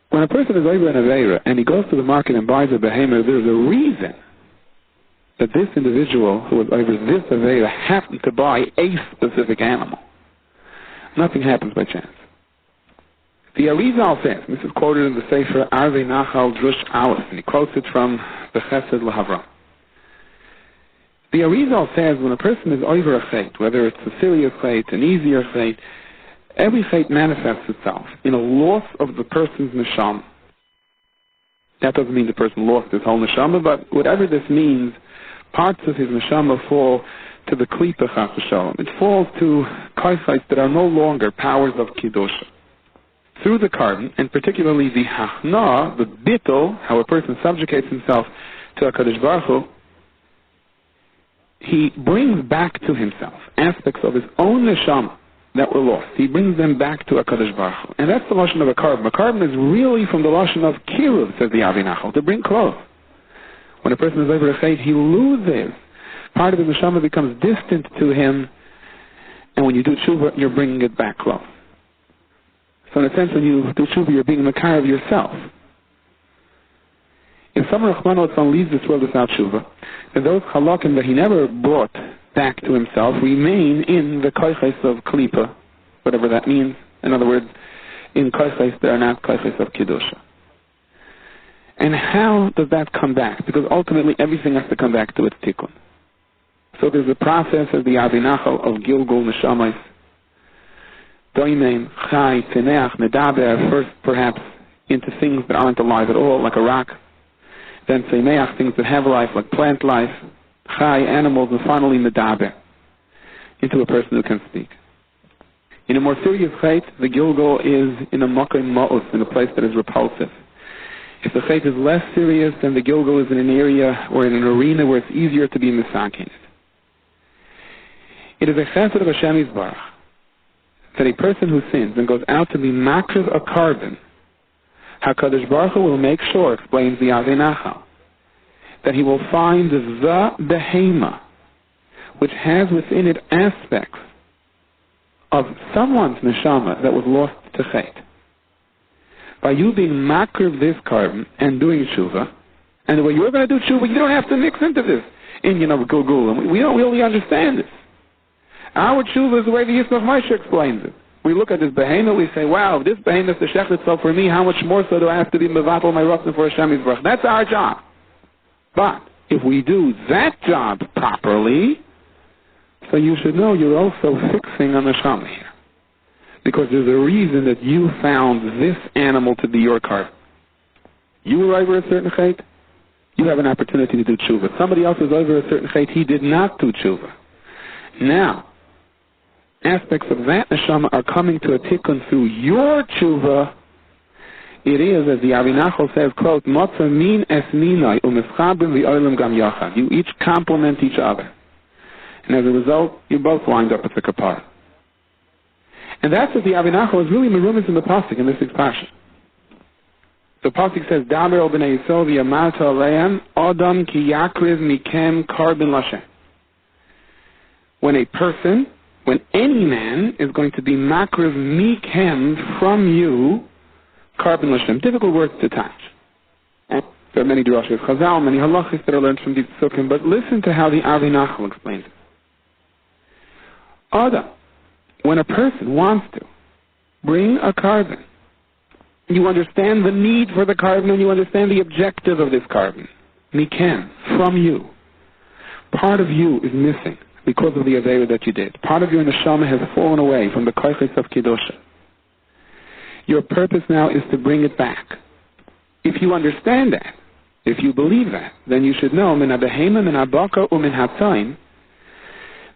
When a person is over an aveira and he goes to the market and buys a behemoth, there's a reason that this individual who was over this aveira happened to buy a specific animal. Nothing happens by chance. The Arizal says, this is quoted in the Sefer Arvei Nachal Drush Aleph, and he quotes it from the Chesed L'Havra. The Arizal says when a person is over a chait, whether it's a serious chait, an easier chait, every chait manifests itself in a loss of the person's neshama. That doesn't mean the person lost his whole neshama, but whatever this means, parts of his neshama fall to the klipa chas v'shalom. It falls to kaifites that are no longer powers of kiddusha. Through the carbon, and particularly the hachna, the bittul, how a person subjugates himself to HaKadosh Baruch Hu, he brings back to himself aspects of his own neshama that were lost. He brings them back to HaKadosh Baruch Hu. And that's the lashon of a carbon. A carbon is really from the lashon of kiruv, says the Avi Nachal, to bring close. When a person is over a chait, he loses. Part of his neshama becomes distant to him, and when you do tshuva, you're bringing it back close. So in a sense, when you do tshuva, you're being a makar of yourself. If someone Rachmana litzlan leaves this world without tshuva, then those halakim that he never brought back to himself remain in the koiches of klipa, whatever that means. In other words, in koiches that are not koiches of kiddusha. And how does that come back? Because ultimately everything has to come back to its tikkun. So there's a process of the Avi Nachal of Gilgul Neshamas, Doimein, Chai, Teneach, Medaber, first perhaps into things that aren't alive at all, like a rock. Then Semeach, things that have life, like plant life. Chai, animals, and finally Medaber, into a person who can speak. In a more serious chait, the Gilgul is in a Mokim Ma'us, in a place that is repulsive. If the chait is less serious, then the Gilgul is in an area or in an arena where it's easier to be misakin. It is a chesed of Hashem Yisbarach that a person who sins and goes out to be makriv a carbon, HaKadosh Baruch Hu will make sure, explains the Avei Nachal, that he will find the behema, which has within it aspects of someone's neshama that was lost to chait. By you being makriv this carbon and doing tshuva, and the way you're going to do tshuva, you don't have to mix into this Indian of Gulgul, and we don't really understand this. Our tshuva is the way the Yisroel Moshe explains it. We look at this behemoth, we say, wow, if this behemoth is the shechet, so for me, how much more so do I have to be mevatel my rotten for Hashem Yisbarach? That's our job. But if we do that job properly, so you should know you're also fixing on the neshama here. Because there's a reason that you found this animal to be your carbon. You were over a certain chait, you have an opportunity to do tshuva. Somebody else was over a certain chait, he did not do tshuva. Now, aspects of that neshama are coming to a tikkun through your tshuva. It is, as the Avi Nachal says, quote, Motza min es minai u'mischabrim v'olim gam yachad. You each complement each other. And as a result, you both wind up with the kapara. And that's what the Avi Nachal is really merumis in the pasuk in this expression. The pasuk says, Daber el b'nei Yisrael v'yamarta aleim adam ki yakriv mikem karbin lashem. When any man is going to be makriv mikem from you, carbon lashem. Difficult words to attach. And there are many drashos chazal, many halachis that are learned from these psukim, but listen to how the Avi Nachal explains it. Adam, when a person wants to bring a carbon, you understand the need for the carbon and you understand the objective of this carbon. Mikem, from you. Part of you is missing. because of the avera that you did. Part of your neshama has fallen away from the koiches of Kedusha. Your purpose now is to bring it back. If you understand that, if you believe that, then you should know, min ha-behema, min ha-baka, or min ha-tzayin,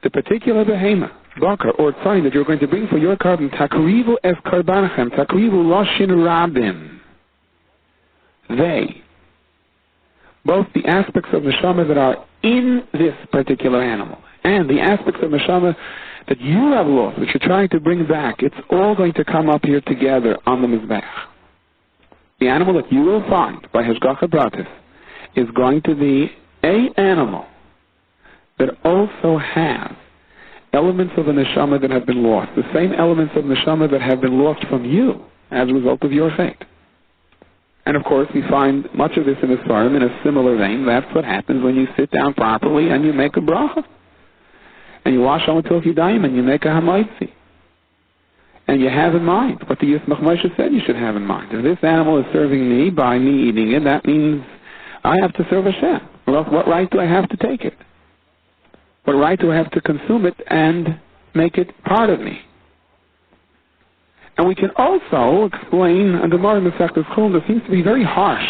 the particular behema, baka, or tzayin that you're going to bring for your carbon, takrivu es karbanachem, takrivu loshin rabim. They, both the aspects of neshama that are in this particular animal, and the aspects of neshama that you have lost, that you're trying to bring back, it's all going to come up here together on the Mizbech. The animal that you will find by Hashgacha Pratis is going to be an animal that also has elements of the neshama that have been lost, the same elements of neshama that have been lost from you as a result of your fate. And of course, we find much of this in the Sfarim in a similar vein. That's what happens when you sit down properly and you make a bracha. And you wash on until Yudayim and you make a hamaitzi. And you have in mind what the Yismach Moshe said you should have in mind. If this animal is serving me by me eating it, that means I have to serve Hashem. Well, what right do I have to take it? What right do I have to consume it and make it part of me? And we can also explain a Gemara in the Masechtas Chulin that seems to be very harsh.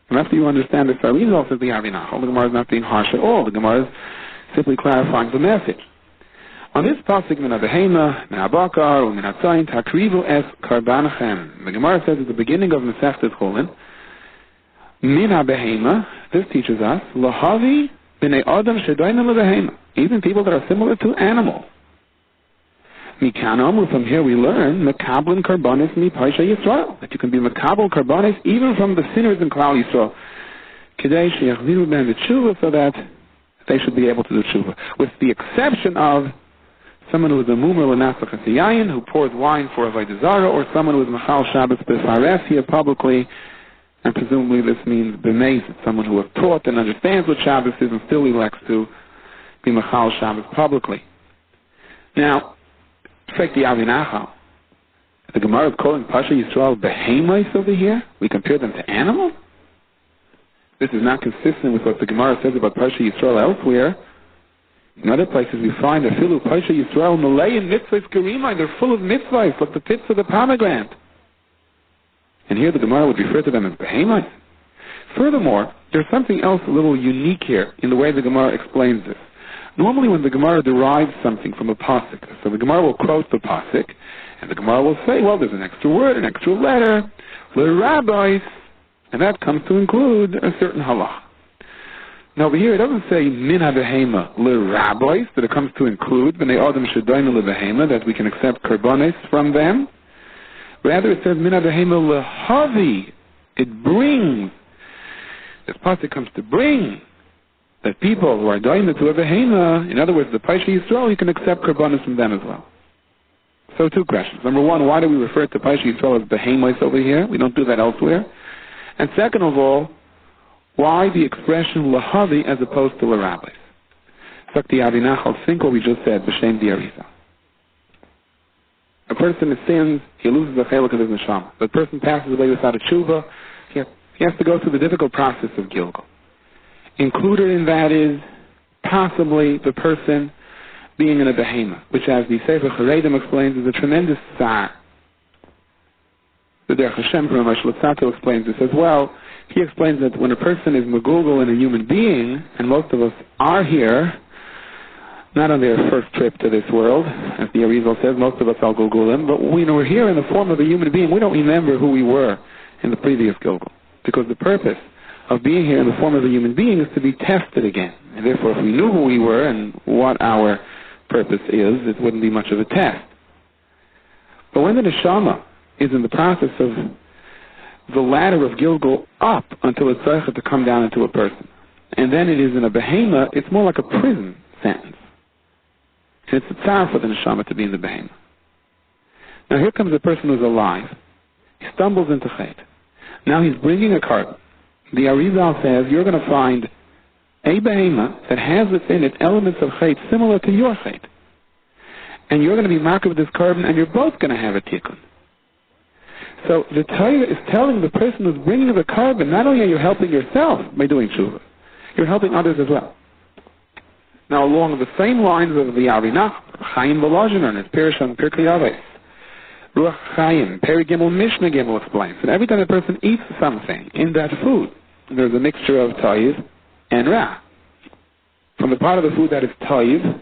And after you understand this, Arizal says the Avinachal. The Gemara is not being harsh at all. The Gemara is simply clarifying the message. On this pasuk, min ha-behema, min ha-bakar, min ha-tzayin, takrivu es karbanachem. The Gemara says at the beginning of Masechtas Chulin, min ha-behema, this teaches us, lahavi b'nei adam shedainam ha-behema. Even people that are similar to animals. Mikanam, from here we learn, mekablin karbanis mi paisha Yisrael, that you can be mekabel karbanis even from the sinners in Klal Yisrael. Kedei sheyachziru ben v'tshuva, so that they should be able to do tshuva. With the exception of someone who is a mumer l'nasach hasiyayin, who pours wine for a avodah zarah, or someone who is machal Shabbos b'fares here publicly, and presumably this means b'meis, someone who has taught and understands what Shabbos is and still elects to be machal Shabbos publicly. Now, take the Avinachal. The Gemara is calling Pasha Yisrael behemais over here. We compare them to animals. This is not consistent with what the Gemara says about Pasha Yisrael elsewhere. In other places we find a filu Pasha Yisrael malay and mitzvahs karimai. They're full of mitzvahs, like the pits of the pomegranate. And here the Gemara would refer to them as behemais. Furthermore, there's something else a little unique here in the way the Gemara explains this. Normally when the Gemara derives something from a pasuk, so the Gemara will quote the pasuk, and the Gemara will say, well, there's an extra word, an extra letter, l'rabbis, and that comes to include a certain halach. Now over here it doesn't say min ha-behema l'rabbis, that it comes to include b'nei adam shedainu l'behema, that we can accept karbanis from them. Rather it says min ha-behema l'havi, it brings. This pasuk comes to bring. That people who are dying to a behema, in other words, the Paisha Yisrael, you can accept karbanis from them as well. So two questions. Number one, why do we refer to Paisha Yisrael as behemais over here? We don't do that elsewhere. And second of all, why the expression lahavi as opposed to l'rabbis? Sakti Avinachal, think what we just said, b'shem di Arizal. A person sins, he loses a chelik of his neshama. The person passes away without a tshuva, he has to go through the difficult process of Gilgal. Included in that is possibly the person being in a behema, which as the Sefer Charedim explains is a tremendous tsar. The Derech Hashem from Ashlatzato explains this as well. He explains that when a person is megugel in a human being, and most of us are here, not on their first trip to this world, as the Arizal says, most of us are Gilgulim, but when we're here in the form of a human being, we don't remember who we were in the previous Gilgal. Because the purpose of being here in the form of a human being is to be tested again. And therefore, if we knew who we were and what our purpose is, it wouldn't be much of a test. But when the neshama is in the process of the ladder of Gilgal up until it's to come down into a person, and then it is in a behema, it's more like a prison sentence. And it's a tsar for the neshama to be in the behema. Now here comes a person who's alive. He stumbles into chet. Now he's bringing a carbon. The Arizal says you're going to find a behema that has within it elements of chet similar to your chet. And you're going to be marked with this carbon, and you're both going to have a tikkun. So the Torah is telling the person who's bringing the carbon, not only are you helping yourself by doing tshuva, you're helping others as well. Now, along the same lines of the Arinach, Chaim Volozhiner in his Pirish on Pirkei Avos, Ruach Chaim, Peri Gimel, Mishnah Gimel explains that every time a person eats something in that food, there's a mixture of toiv and ra. From the part of the food that is toiv,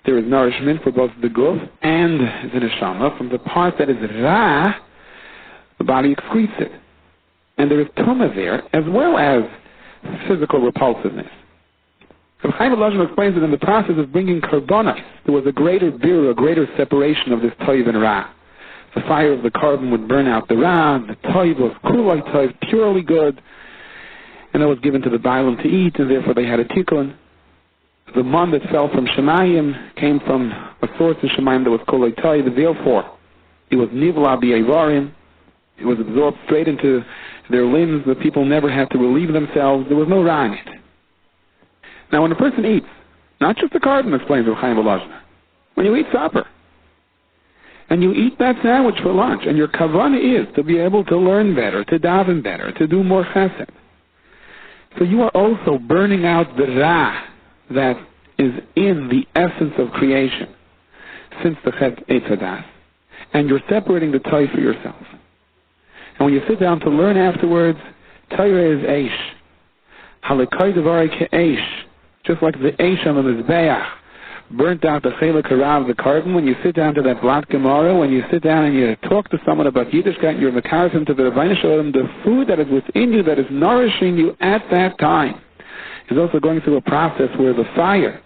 there is nourishment for both the guf and the neshama. From the part that is ra, the body excretes it. And there is tumah there, as well as physical repulsiveness. Rav Chaim Volozhiner explains that in the process of bringing karbonos, there was a greater birur, a greater separation of this toiv and ra. The fire of the carbon would burn out the ra, the toiv was kuloi toiv, purely good, and that was given to the bailam to eat, and therefore they had a tikkun. The man that fell from Shemayim came from a source in Shemayim that was kuloi toiv, and therefore it was nivla b'ayvarim, it was absorbed straight into their limbs, the people never had to relieve themselves, there was no ra in it. Now when a person eats, not just the carbon, explains Rav Chaim Volozhiner, when you eat supper, and you eat that sandwich for lunch, and your kavanah is to be able to learn better, to daven better, to do more chesed. So you are also burning out the ra that is in the essence of creation since the chet eitz hadas, and you're separating the toy for yourself. And when you sit down to learn afterwards, Torah is eish. Halakai devarai ke'eish. Just like the eish on the mizbeach burnt out the chelik hara of the carbon, when you sit down to that blat gemara, when you sit down and you talk to someone about Yiddishkeit, you're mekarim to the Rebbeinu Shalom, the food that is within you, that is nourishing you at that time, is also going through a process where the fire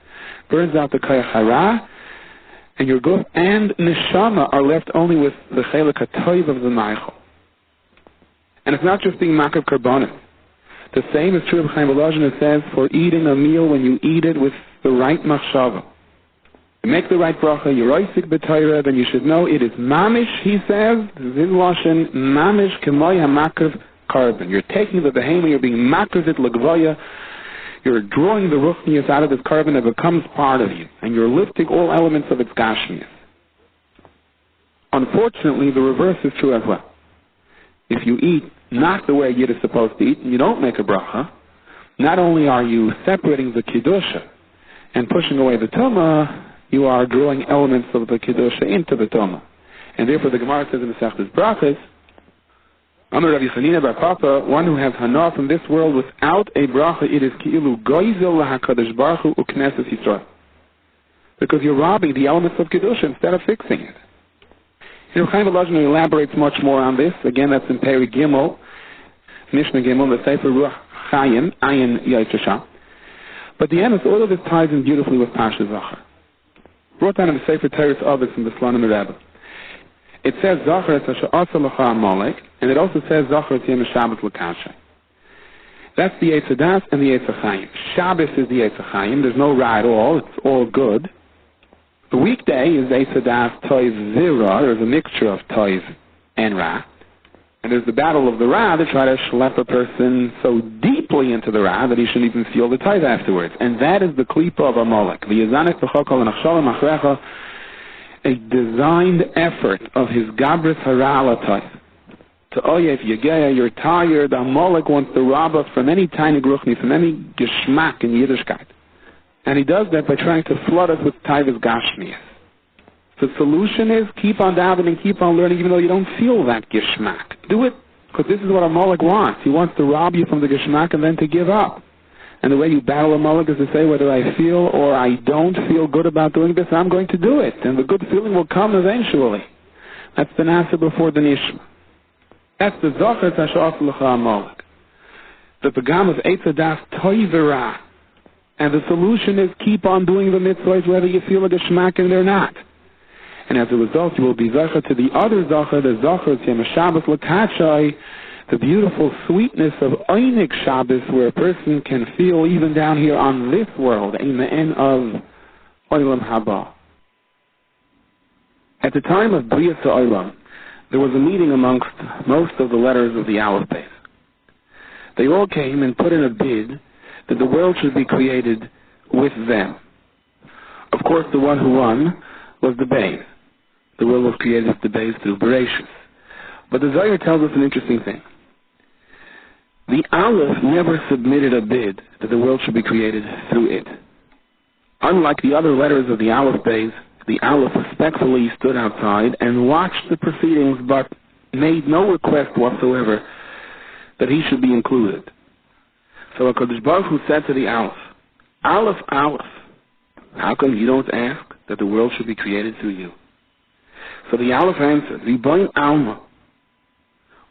burns out the koyach hara, and your guf and neshama are left only with the chelik hatoiv of the meichel. And it's not just being makav karbonis. The same is true of Chaim Volozhiner says for eating a meal when you eat it with the right machshava. You make the right bracha, you're oisik b'Torah, then you should know it is mamish, he says, this is his lashon, mamish kemoy hamakav carbon. You're taking the behema, you're being makavit l'gvoya, you're drawing the ruchnius out of this carbon that becomes part of you, and you're lifting all elements of its gashmius. Unfortunately, the reverse is true as well. If you eat not the way Yid is supposed to eat, and you don't make a bracha, not only are you separating the Kiddusha and pushing away the Tumah, you are drawing elements of the Kiddusha into the Tumah. And therefore the Gemara says in the Sechtes Brachas, Amar Rav Yechanina bar Papa, one who has hana from this world without a bracha, it is ki'ilu goizel lahakadosh baruch hu uknesses Yisrael. Because you're robbing the elements of Kiddusha instead of fixing it. Rav Chaim Volozhiner elaborates much more on this. Again, that's in Peri Gimel, Mishnah Gimel, the Sefer Ruach Chaim, Ayin Yaitashah. But the end of all of this ties in beautifully with Pasha Zachar. Brought down in the Sefer Teres Avis in the Slonim Rebbe. It says Zachar es asher asa l'cha Amalek, and it also says Zachar es yem Shabbos l'kashay. That's the Eitz Hadas and the Eitz HaChaim. Shabbos is the Eitz HaChaim. There's no ra at all. It's all good. The weekday is Eitz Hadas Toiv Zira. There's a mixture of Toiv and Ra. And there's the battle of the Ra to try to schlep a person so deeply into the Ra that he shouldn't even feel the Toiv afterwards. And that is the Klipa of Amalek. The Yezanek B'chokol and Achshalim Achrecha, a designed effort of his Gabris Hara ala Toiv. To Oyev Yegeya, you're tired. Amalek wants to rob us from any tiny gruchni, from any geschmack in Yiddishkeit. And he does that by trying to flood us with Taivas Gashmias. The solution is keep on davening, keep on learning, even though you don't feel that Geshmak. Do it, because this is what Amalek wants. He wants to rob you from the Geshmak and then to give up. And the way you battle Amalek is to say, whether I feel or I don't feel good about doing this, I'm going to do it. And the good feeling will come eventually. That's the Nasa before the Nishma. That's the Zohar Tashaf L'cha Amalek. The Pagam of Eitz Hadas Toivera. And the solution is keep on doing the mitzvahs whether you feel a geschmack and they're not. And as a result, you will be Zohar to the other Zohar, the Zohar Tzem Shabbos L'kachai, the beautiful sweetness of Einik Shabbos, where a person can feel even down here on this world, in the end of Olam Haba. At the time of B'riyas Ha'olam, there was a meeting amongst most of the letters of the Aleph Beis. They all came and put in a bid that the world should be created with them. Of course, the one who won was the Beis. The world was created with the Beis through Bereshis. But the Zohar tells us an interesting thing. The Aleph never submitted a bid that the world should be created through it. Unlike the other letters of the Aleph base, the Aleph respectfully stood outside and watched the proceedings, but made no request whatsoever that he should be included. So HaKadosh Baruch Hu said to the Aleph, Aleph, Aleph, how come you don't ask that the world should be created through you? So the Aleph answered, Riboin Alma.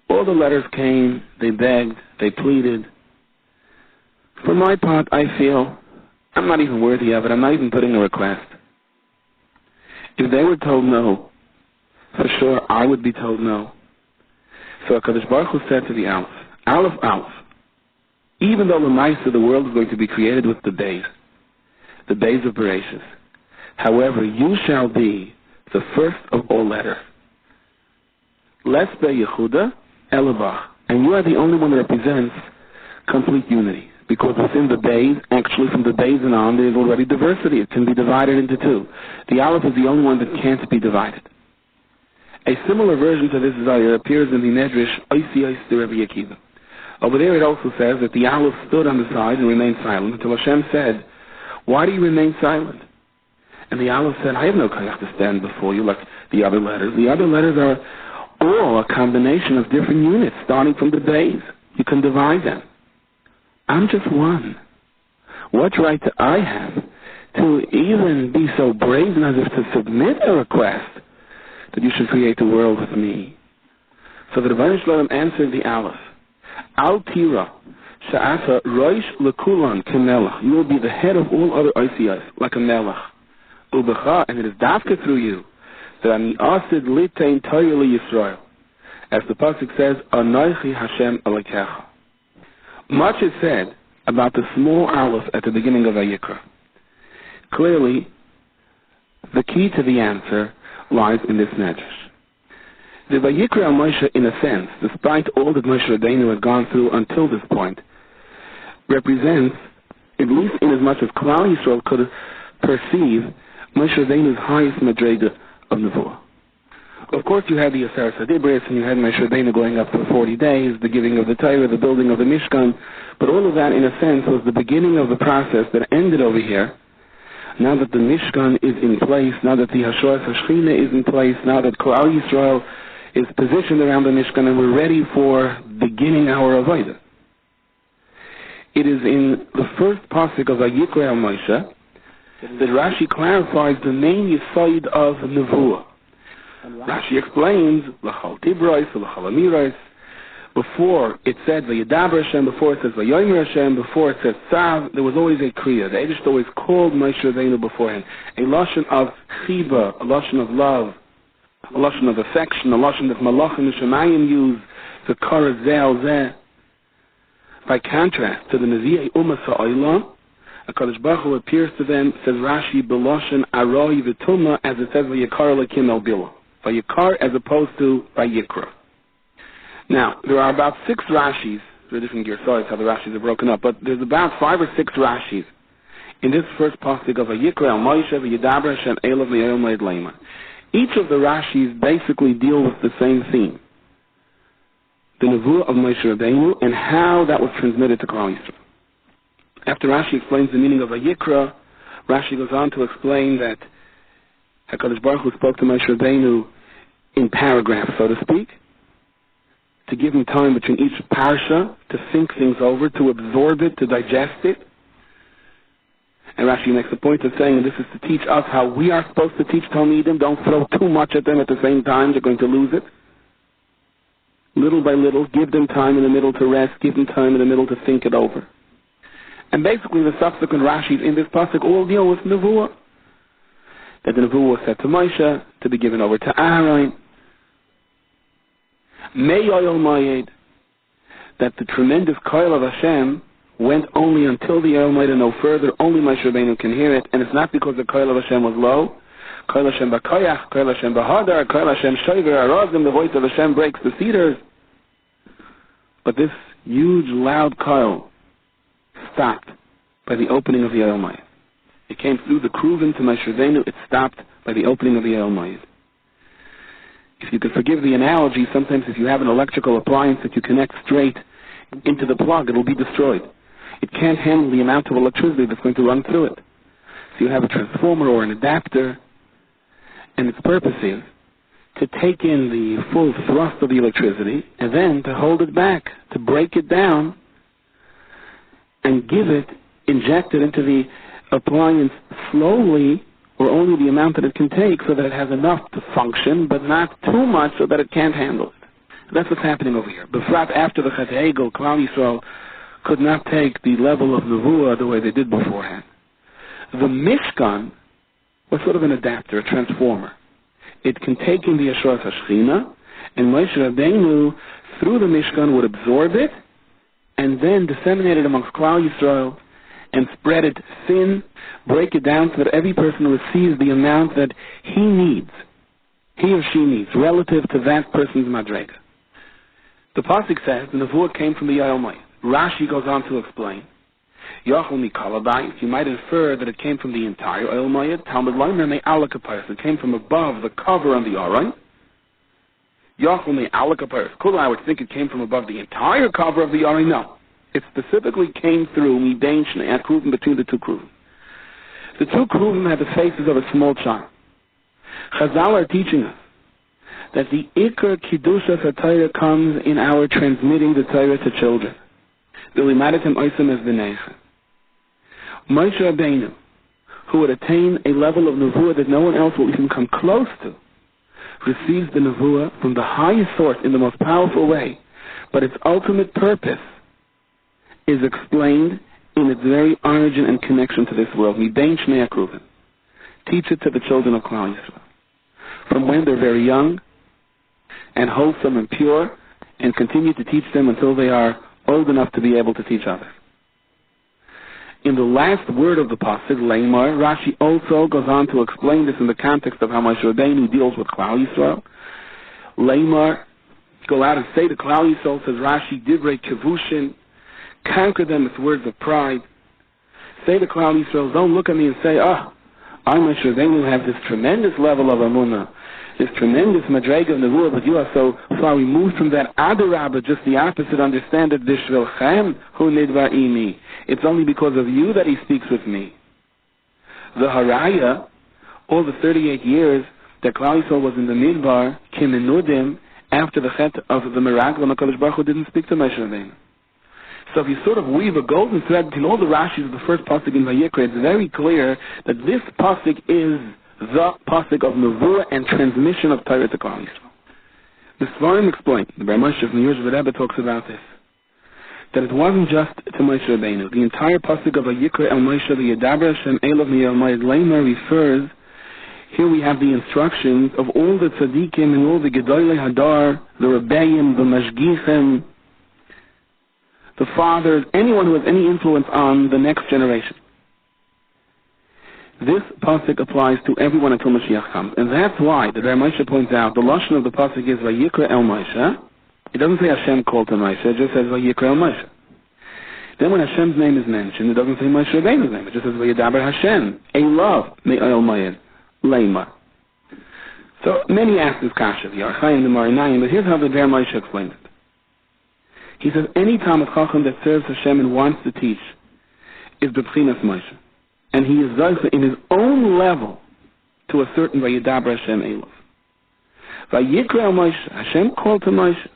All the letters came, they begged, they pleaded. For my part, I feel I'm not even worthy of it. I'm not even putting a request. If they were told no, for sure I would be told no. So HaKadosh Baruch Hu said to the Aleph, Aleph, Aleph, even though the mice of the world is going to be created with the days of Bereshis, however, you shall be the first of all letters. Les be'yechuda elabach. And you are the only one that represents complete unity. Because within the days, actually from the days and on, there is already diversity. It can be divided into two. The Aleph is the only one that can't be divided. A similar version to this Zayir appears in the Medrash Oisi Oisi Rebbe Akiva. Over there it also says that the Aleph stood on the side and remained silent until Hashem said, why do you remain silent? And the Aleph said, I have no kayach to stand before you like the other letters. The other letters are all a combination of different units starting from the days. You can divide them. I'm just one. What right do I have to even be so brazen as if to submit a request that you should create the world with me? So the Rebbeinu Shalom answered the Aleph, Al Tira, Sha'ata Roish Lekulan Kemelach. You will be the head of all other Oisiyas, like a Melech. Ubecha, and it is dafka through you, that Ani Asid Litein Toyeli Yisrael. As the Pasuk says, Anoichi Hashem Alekecha. Much is said about the small Aleph at the beginning of vayikra. Clearly, the key to the answer lies in this medrash. The vayikra al Moshe, in a sense, despite all that Moshe Rabbeinu had gone through until this point, represents, at least in as much as Klal Yisrael could perceive, Moshe Rabbeinu's highest madrega of Nevuah. Of course, you had the Aseret Adibris, and you had Moshe Rabbeinu going up for 40 days, the giving of the Torah, the building of the Mishkan, but all of that, in a sense, was the beginning of the process that ended over here. Now that the Mishkan is in place, now that the Hashoras HaShechina is in place, now that Klal Yisrael is positioned around the Mishkan, and we're ready for beginning our Avodah. It is in the first pasuk of vayikra al Moshe that Rashi clarifies the main yesod of Nevuah. Rashi explains, L'chal Tibros, L'chal Amiros. Before it said Vayedaber Hashem, before it says Vayomer Hashem, before it says Tzav, there was always a Kriya. The Eibush always called Moshe Rabbeinu beforehand. A lashon of chiba, a lashon of love, a lashon of affection, a lashon that Malachim and Shemayim use, the Kara Zeh Zeh. By contrast to the Nevi'ei Ummah Sa'olam, HaKadosh Baruch Hu appears to them, says Rashi, B'lashon Aroi V'tumah, as it says Vayikar Lekim El Bilah. Vayikar as opposed to Vayikra. Now, there are about 6 Rashis, there are different Girsayos how the Rashis are broken up, but there's about 5 or 6 Rashis in this first pasuk of Vayikra al Moshe Vayedaber Hashem Elav V'yom Leid Leima. Each of the Rashis basically deal with the same theme, the Nevuah of Moshe Rabbeinu and how that was transmitted to Klal Yisrael. After Rashi explains the meaning of Vayikra, Rashi goes on to explain that HaKadosh Baruch Hu spoke to Moshe Rabbeinu in paragraphs, so to speak, to give him time between each parsha to think things over, to absorb it, to digest it. And Rashi makes a point of saying this is to teach us how we are supposed to teach Talmidim. Don't throw too much at them at the same time. They're going to lose it. Little by little, give them time in the middle to rest, give them time in the middle to think it over. And basically the subsequent Rashis in this pasuk all deal with Nevuah. That the Nevuah was said to Moshe, to be given over to Aaron. Me'yoyol Moed, that the tremendous koil of Hashem went only until the Yoel Moed and no further. Only Moshe Rabbeinu can hear it, and it's not because the koil of Hashem was low. Koil Hashem b'koyach, koil Hashem b'hadar, koil Hashem shoiver arazim, the voice of Hashem breaks the cedars. But this huge, loud koil stopped by the opening of the Yoel Moed. It came through the Kruvim to Moshe Rabbeinu. It stopped by the opening of the Yoel Moed. If you could forgive the analogy, sometimes if you have an electrical appliance that you connect straight into the plug, it will be destroyed. It can't handle the amount of electricity that's going to run through it. So you have a transformer or an adapter, and its purpose is to take in the full thrust of the electricity and then to hold it back, to break it down and inject it into the appliance slowly, or only the amount that it can take, so that it has enough to function, but not too much so that it can't handle it. That's what's happening over here. Befrat, after the Chet Egel, Klal Yisrael could not take the level of Nevuah the way they did beforehand. The Mishkan was sort of an adapter, a transformer. It can take in the Yeshuas HaShechina, and Moshe Rabbeinu, through the Mishkan, would absorb it, and then disseminate it amongst Klal Yisrael, and spread it thin, break it down so that every person receives the amount that he needs, he or she needs, relative to that person's madrega. The pasuk says the nevuah came from the Yael Mayit. Rashi goes on to explain, Yochel Mikalabai, you might infer that it came from the entire Yael Mayit. Talmud Leimer me alakapayas, it came from above the cover on the Aron. Yochel me alakapayas. Kula, I would think it came from above the entire cover of the Aron. No. It specifically came through Midain Shnei Kruvim, between the two Kruvim. The two Kruvim had the faces of a small child. Chazal are teaching us that the Iker Kiddusha HaTorah comes in our transmitting the Torah to children. V'limadatem oisem es b'neicha. Moshe Rabbeinu, who would attain a level of Nevuah that no one else will even come close to, receives the Nevuah from the highest source in the most powerful way, but its ultimate purpose is explained in its very origin and connection to this world. Midain Shnei Kruvim. Teach it to the children of Klal Yisrael, from when they're very young and wholesome and pure, and continue to teach them until they are old enough to be able to teach others. In the last word of the pasuk, Leimar, Rashi also goes on to explain this in the context of how Moshe Rabbeinu deals with Klal Yisrael. Leimar, go out and say to Klal Yisrael, says Rashi, Divrei Kevushin, conquer them with words of pride. Say to Klal Yisrael, don't look at me and say, I'm sure they will have this tremendous level of Amunah, this tremendous madrega of Nevuah, but you are so far removed from that. Adarabah, just the opposite. Understand that Bishvilchem hu nidvar imi. It's only because of you that he speaks with me. The Haraya, all the 38 years that Klal Yisrael was in the Midbar, Kimenudim, after the Chet of the miracle, HaKadosh Baruch Hu didn't speak to Moshe Rabbeinu. So if you sort of weave a golden thread between all the Rashis of the first pasuk in Vayikra, it's very clear that this pasuk is the pasuk of Nevuah and transmission of Torah to Klal Yisrael. The Svarim explain, the Bar Moshe from the Yerusha Rebbe talks about this, that it wasn't just to Moshe Rabbeinu. The entire pasuk of Vayikra El Moshe V'Yedaber Hashem Elov Mi'el Mayed Leimar refers, here we have the instructions of all the tzaddikim and all the Gedolei Hadar, the Rebbeim, the Mashgichim, the fathers, anyone who has any influence on the next generation. This pasuk applies to everyone until Mashiach comes. And that's why the Bar Moshe points out, the lashon of the pasuk is Vayikra El Moshe. It doesn't say Hashem called to Moshe, it just says Vayikra El Moshe. Then when Hashem's name is mentioned, it doesn't say Moshe Rabbeinu's name, it just says Vayedaber Hashem, Elav Me'el Mayed, Leimar. So many ask this kasha, the Archaim, the Marinayim, but here's how the Bar Moshe explains it. He says, any Talmid Chacham that serves Hashem and wants to teach is B'Bchinas Moshe. And he is thus in his own level to a certain Vayedaber Hashem Elav. Vayikra El Moshe, Hashem called to Moshe.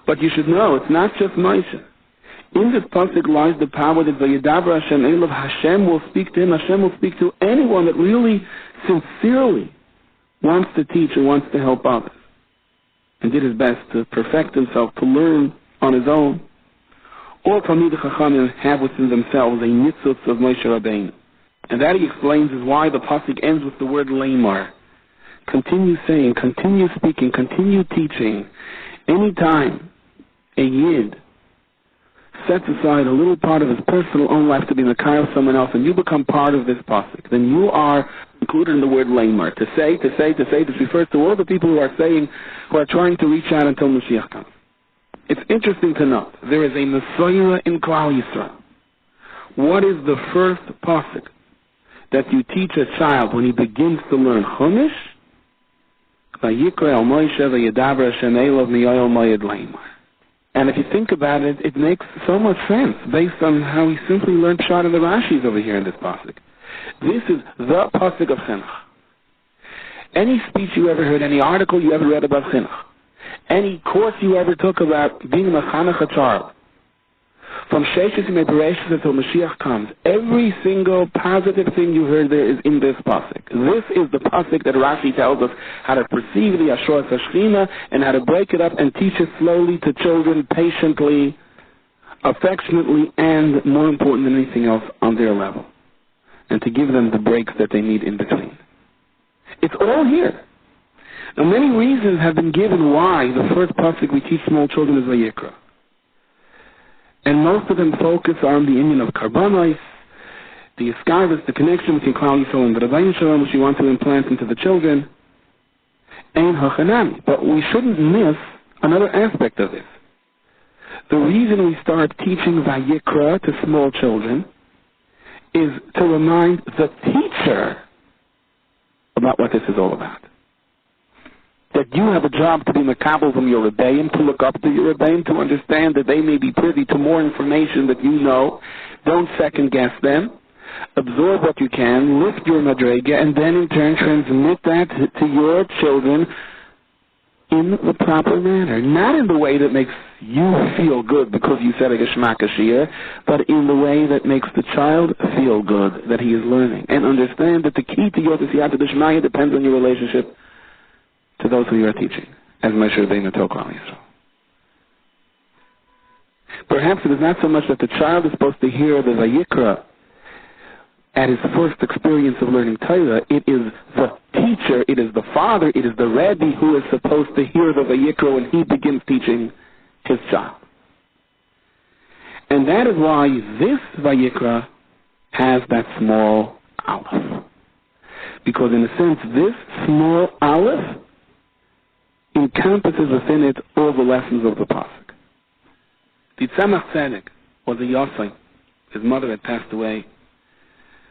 But you should know, it's not just Moshe. In this pasuk lies the power that Vayedaber Hashem Elav, Hashem will speak to him, Hashem will speak to anyone that really, sincerely wants to teach and wants to help others. And did his best to perfect himself, to learn on his own. All Talmidei Chachamim have within themselves a nitzutz of Moshe Rabbeinu. And that, he explains, is why the pasuk ends with the word Leimar. Continue saying, continue speaking, continue teaching. Anytime a Yid sets aside a little part of his personal own life to be the Mekayel of someone else, and you become part of this pasuk, then you are included in the word Leimar. To say, this refers to all the people who are saying, who are trying to reach out until Mashiach comes. It's interesting to note, there is a Messiah in Klal Yisrael. What is the first pasuk that you teach a child when he begins to learn Chumash? Vayikra El Moshe Vayedaber Hashem Elav Mi'el Mayed Leimar. And if you think about it, it makes so much sense based on how we simply learned Pshat in the Rashis over here in this pasuk. This is the pasuk of chinuch. Any speech you ever heard, any article you ever read about chinuch, any course you ever took about being a chanukah child, from Sheshes Yemei Bereshis until Mashiach comes, every single positive thing you heard there is in this pasuk. This is the pasuk that Rashi tells us how to perceive the Ashras HaShechina and how to break it up and teach it slowly to children, patiently, affectionately, and more important than anything else, on their level. And to give them the breaks that they need in between. It's all here. Now, many reasons have been given why the first pasuk we teach small children is vayikra. And most of them focus on the union of karbonos, the iskavus, the connection between Klal Yisrael and the Rebbeinu Shalom, which we want to implant into the children, and hachanami. But we shouldn't miss another aspect of this. The reason we start teaching vayikra to small children is to remind the teacher about what this is all about. That you have a job to be makabel from your rebbeim, to look up to your rebbeim, to understand that they may be privy to more information that you know. Don't second guess them. Absorb what you can, lift your madrega, and then in turn transmit that to your children in the proper manner. Not in the way that makes you feel good because you said a geshmak ashir, but in the way that makes the child feel good that he is learning. And understand that the key to your siyata d'shmaya depends on your relationship to those who you are teaching, as Moshe Rabbeinu told Klal Yisrael. Perhaps it is not so much that the child is supposed to hear the vayikra at his first experience of learning Torah. It is the teacher, it is the father, it is the Rebbe who is supposed to hear the vayikra when he begins teaching his child. And that is why this vayikra has that small aleph. Because in a sense, this small aleph encompasses within it all the lessons of the pasuk. The Tzemach Tzedek was a Yosai. His mother had passed away.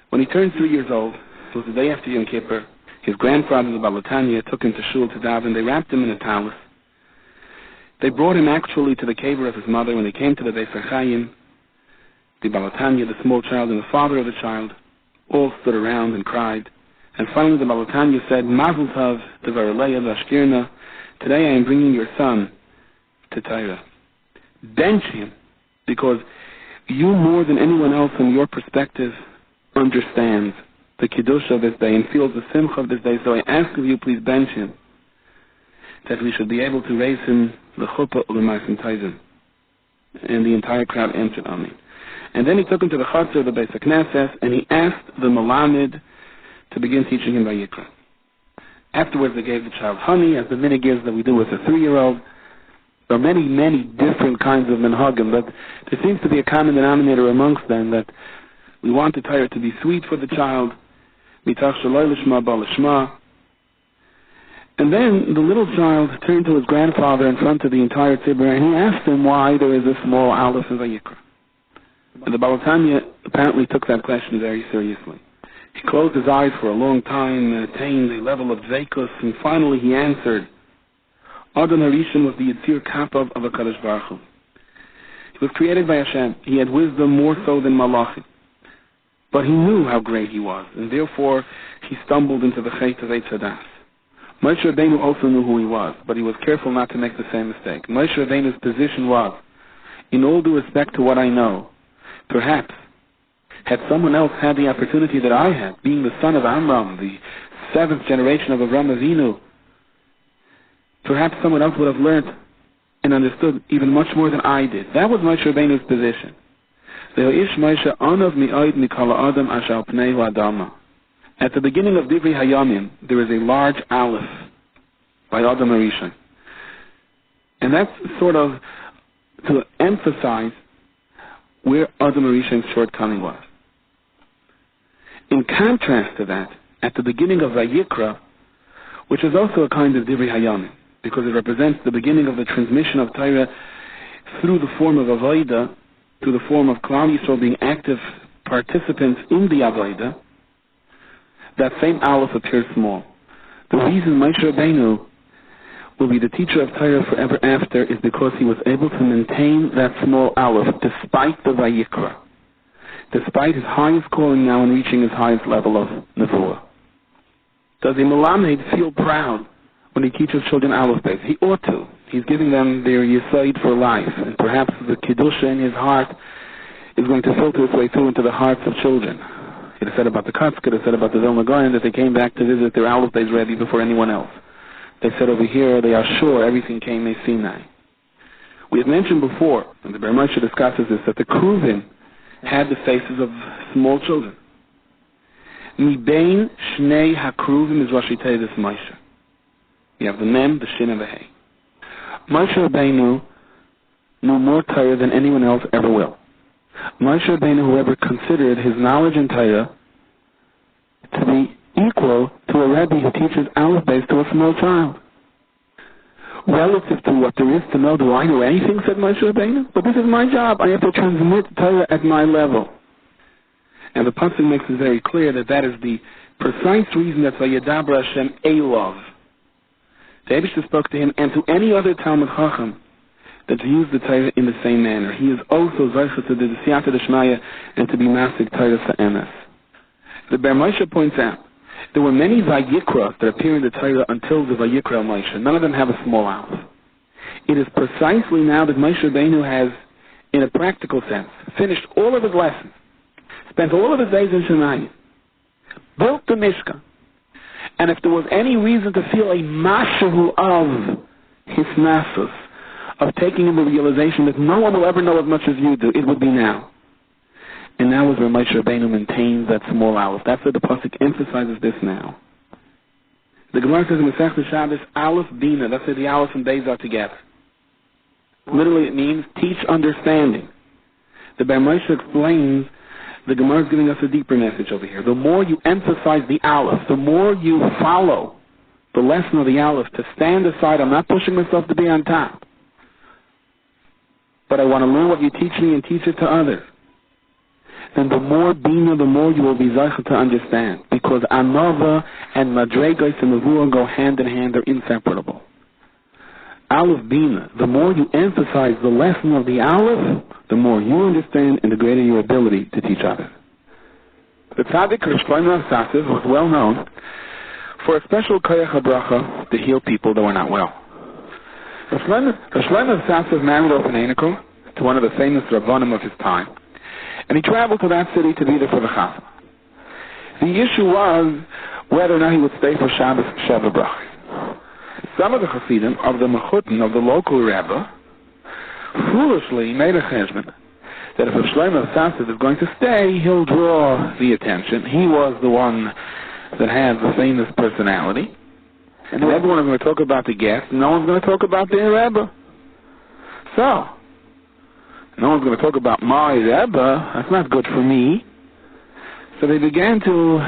When he turned 3 years old, it was the day after Yom Kippur, his grandfather, the Balatanya, took him to shul to daven. They wrapped him in a talus. They brought him actually to the kever of his mother. When they came to the Beis HaChayim, the Balatanya, the small child, and the father of the child all stood around and cried. And finally the Balatanya said, Mazel Tov, Devar Aleya Vashkirna, today I am bringing your son to Torah. Bench him, because you more than anyone else from your perspective understands the Kiddush of this day and feels the Simcha of this day. So I ask of you, please bench him, that we should be able to raise him the Chuppah U'Lema'asim Taizen. And the entire crowd answered Amen. And then he took him to the Chatzar of the Beis HaKnesses, and he asked the Malamed to begin teaching him vayikra. Afterwards, they gave the child honey, as the minhag is that we do with a 3-year-old. There are many, many different kinds of minhagim, but there seems to be a common denominator amongst them that we want the Torah to be sweet for the child, mitach shaloi lishma ba lishma. And then the little child turned to his grandfather in front of the entire tzibur, and he asked him why there is a small aleph in vayikra. And the Balatanya apparently took that question very seriously. He closed his eyes for a long time and attained a level of zeikus, and finally he answered, Adam Harishon was the Yitzir Kapav of HaKadosh Baruch Hu. He was created by Hashem. He had wisdom more so than Malachim. But he knew how great he was, and therefore he stumbled into the Chet of Eitz Hadas. Moshe Rabbeinu also knew who he was, but he was careful not to make the same mistake. Moshe Rabbeinu's position was, in all due respect to what I know, perhaps had someone else had the opportunity that I had, being the son of Amram, the 7th generation of Avram Avinu, perhaps someone else would have learned and understood even much more than I did. That was Moshe Rabbeinu's position. At the beginning of Divrei Hayamim, there is a large aleph by Adam Harishon. And that's sort of to emphasize where Adam Harishon's shortcoming was. In contrast to that, at the beginning of Vayikra, which is also a kind of Divrei Hayamim, because it represents the beginning of the transmission of Torah through the form of Avodah, through the form of Klal Yisrael being active participants in the Avodah, that same aleph appears small. The reason Moshe Rabbeinu will be the teacher of Torah forever after is because he was able to maintain that small aleph despite the Vayikra, despite his highest calling now and reaching his highest level of nevuah? Does a Melamed feel proud when he teaches children Aleph Beis? He ought to. He's giving them their Yesod for life, and perhaps the Kedusha in his heart is going to filter its way through into the hearts of children. It is said about the Katzke, it is said about the Vilna Gaon that they came back to visit their Aleph Beis Rebbe before anyone else. They said over here they are sure everything came Mei Sinai. We had mentioned before, and the Ber Moshe discusses this, that the Kruvim had the faces of small children. Mibein Shnei HaKruvim is Rashi Tevis Moshe. You have the Mem, the Shin, and the Hey. Moshe Rabbeinu knew more Torah than anyone else ever will. Moshe Rabbeinu, whoever considered his knowledge in Torah to be equal to a Rebbe who teaches Aleph Beis to a small child. Relative to what there is to know, do I know anything, said Moshe Rabbeinu? But this is my job. I have to transmit Torah at my level. And the Pasuk makes it very clear that that is the precise reason that Vayidabra Hashem Elov. The Eibishter spoke to him and to any other Talmud Chacham that to use the Torah in the same manner. He is also Zaycha to the Siyata Deshmaya and to be Masik Torah Sa'emes. The Ber Moshe points out there were many vayikra that appear in the Torah until the vayikra of Moshe. None of them have a small aleph. It is precisely now that Moshe Rabbeinu has, in a practical sense, finished all of his lessons, spent all of his days in Shemayim, built the Mishkan, and if there was any reason to feel a mashahu of his nasus, of taking in the realization that no one will ever know as much as you do, it would be now. And now is where Moshe Rabbeinu maintains that small aleph. That's where the Pasuk emphasizes this now. The Gemara says in Masechta Shabbos, Aleph Bina, that's where the aleph and beis are together. Literally it means teach understanding. The Ber Moshe explains the Gemara is giving us a deeper message over here. The more you emphasize the aleph, the more you follow the lesson of the aleph to stand aside, I'm not pushing myself to be on top, but I want to learn what you teach me and teach it to others. Then the more Bina, the more you will be Zaycha to understand. Because Anova and Madregos and Nevuah go hand in hand, they're inseparable. Aleph Bina, the more you emphasize the lesson of the Aleph, the more you understand and the greater your ability to teach others. The Tzaddik Rosh Shlomo Sassev was well known for a special Koyach HaBracha to heal people that were not well. Rosh Shlomo Sassev married off an Einikel to one of the famous Rabbanim of his time. And he traveled to that city to be there for the Chasna. The issue was whether or not he would stay for Shabbos Sheva Brachos. Some of the Hasidim of the Mechutin of the local Rebbe foolishly made a cheshbon that if Shlomo Sassev is going to stay, he'll draw the attention. He was the one that had the famous personality. And everyone is going to talk about the guest, and no one's going to talk about their Rebbe. So, no one's going to talk about my Rebbe. That's not good for me. So they began to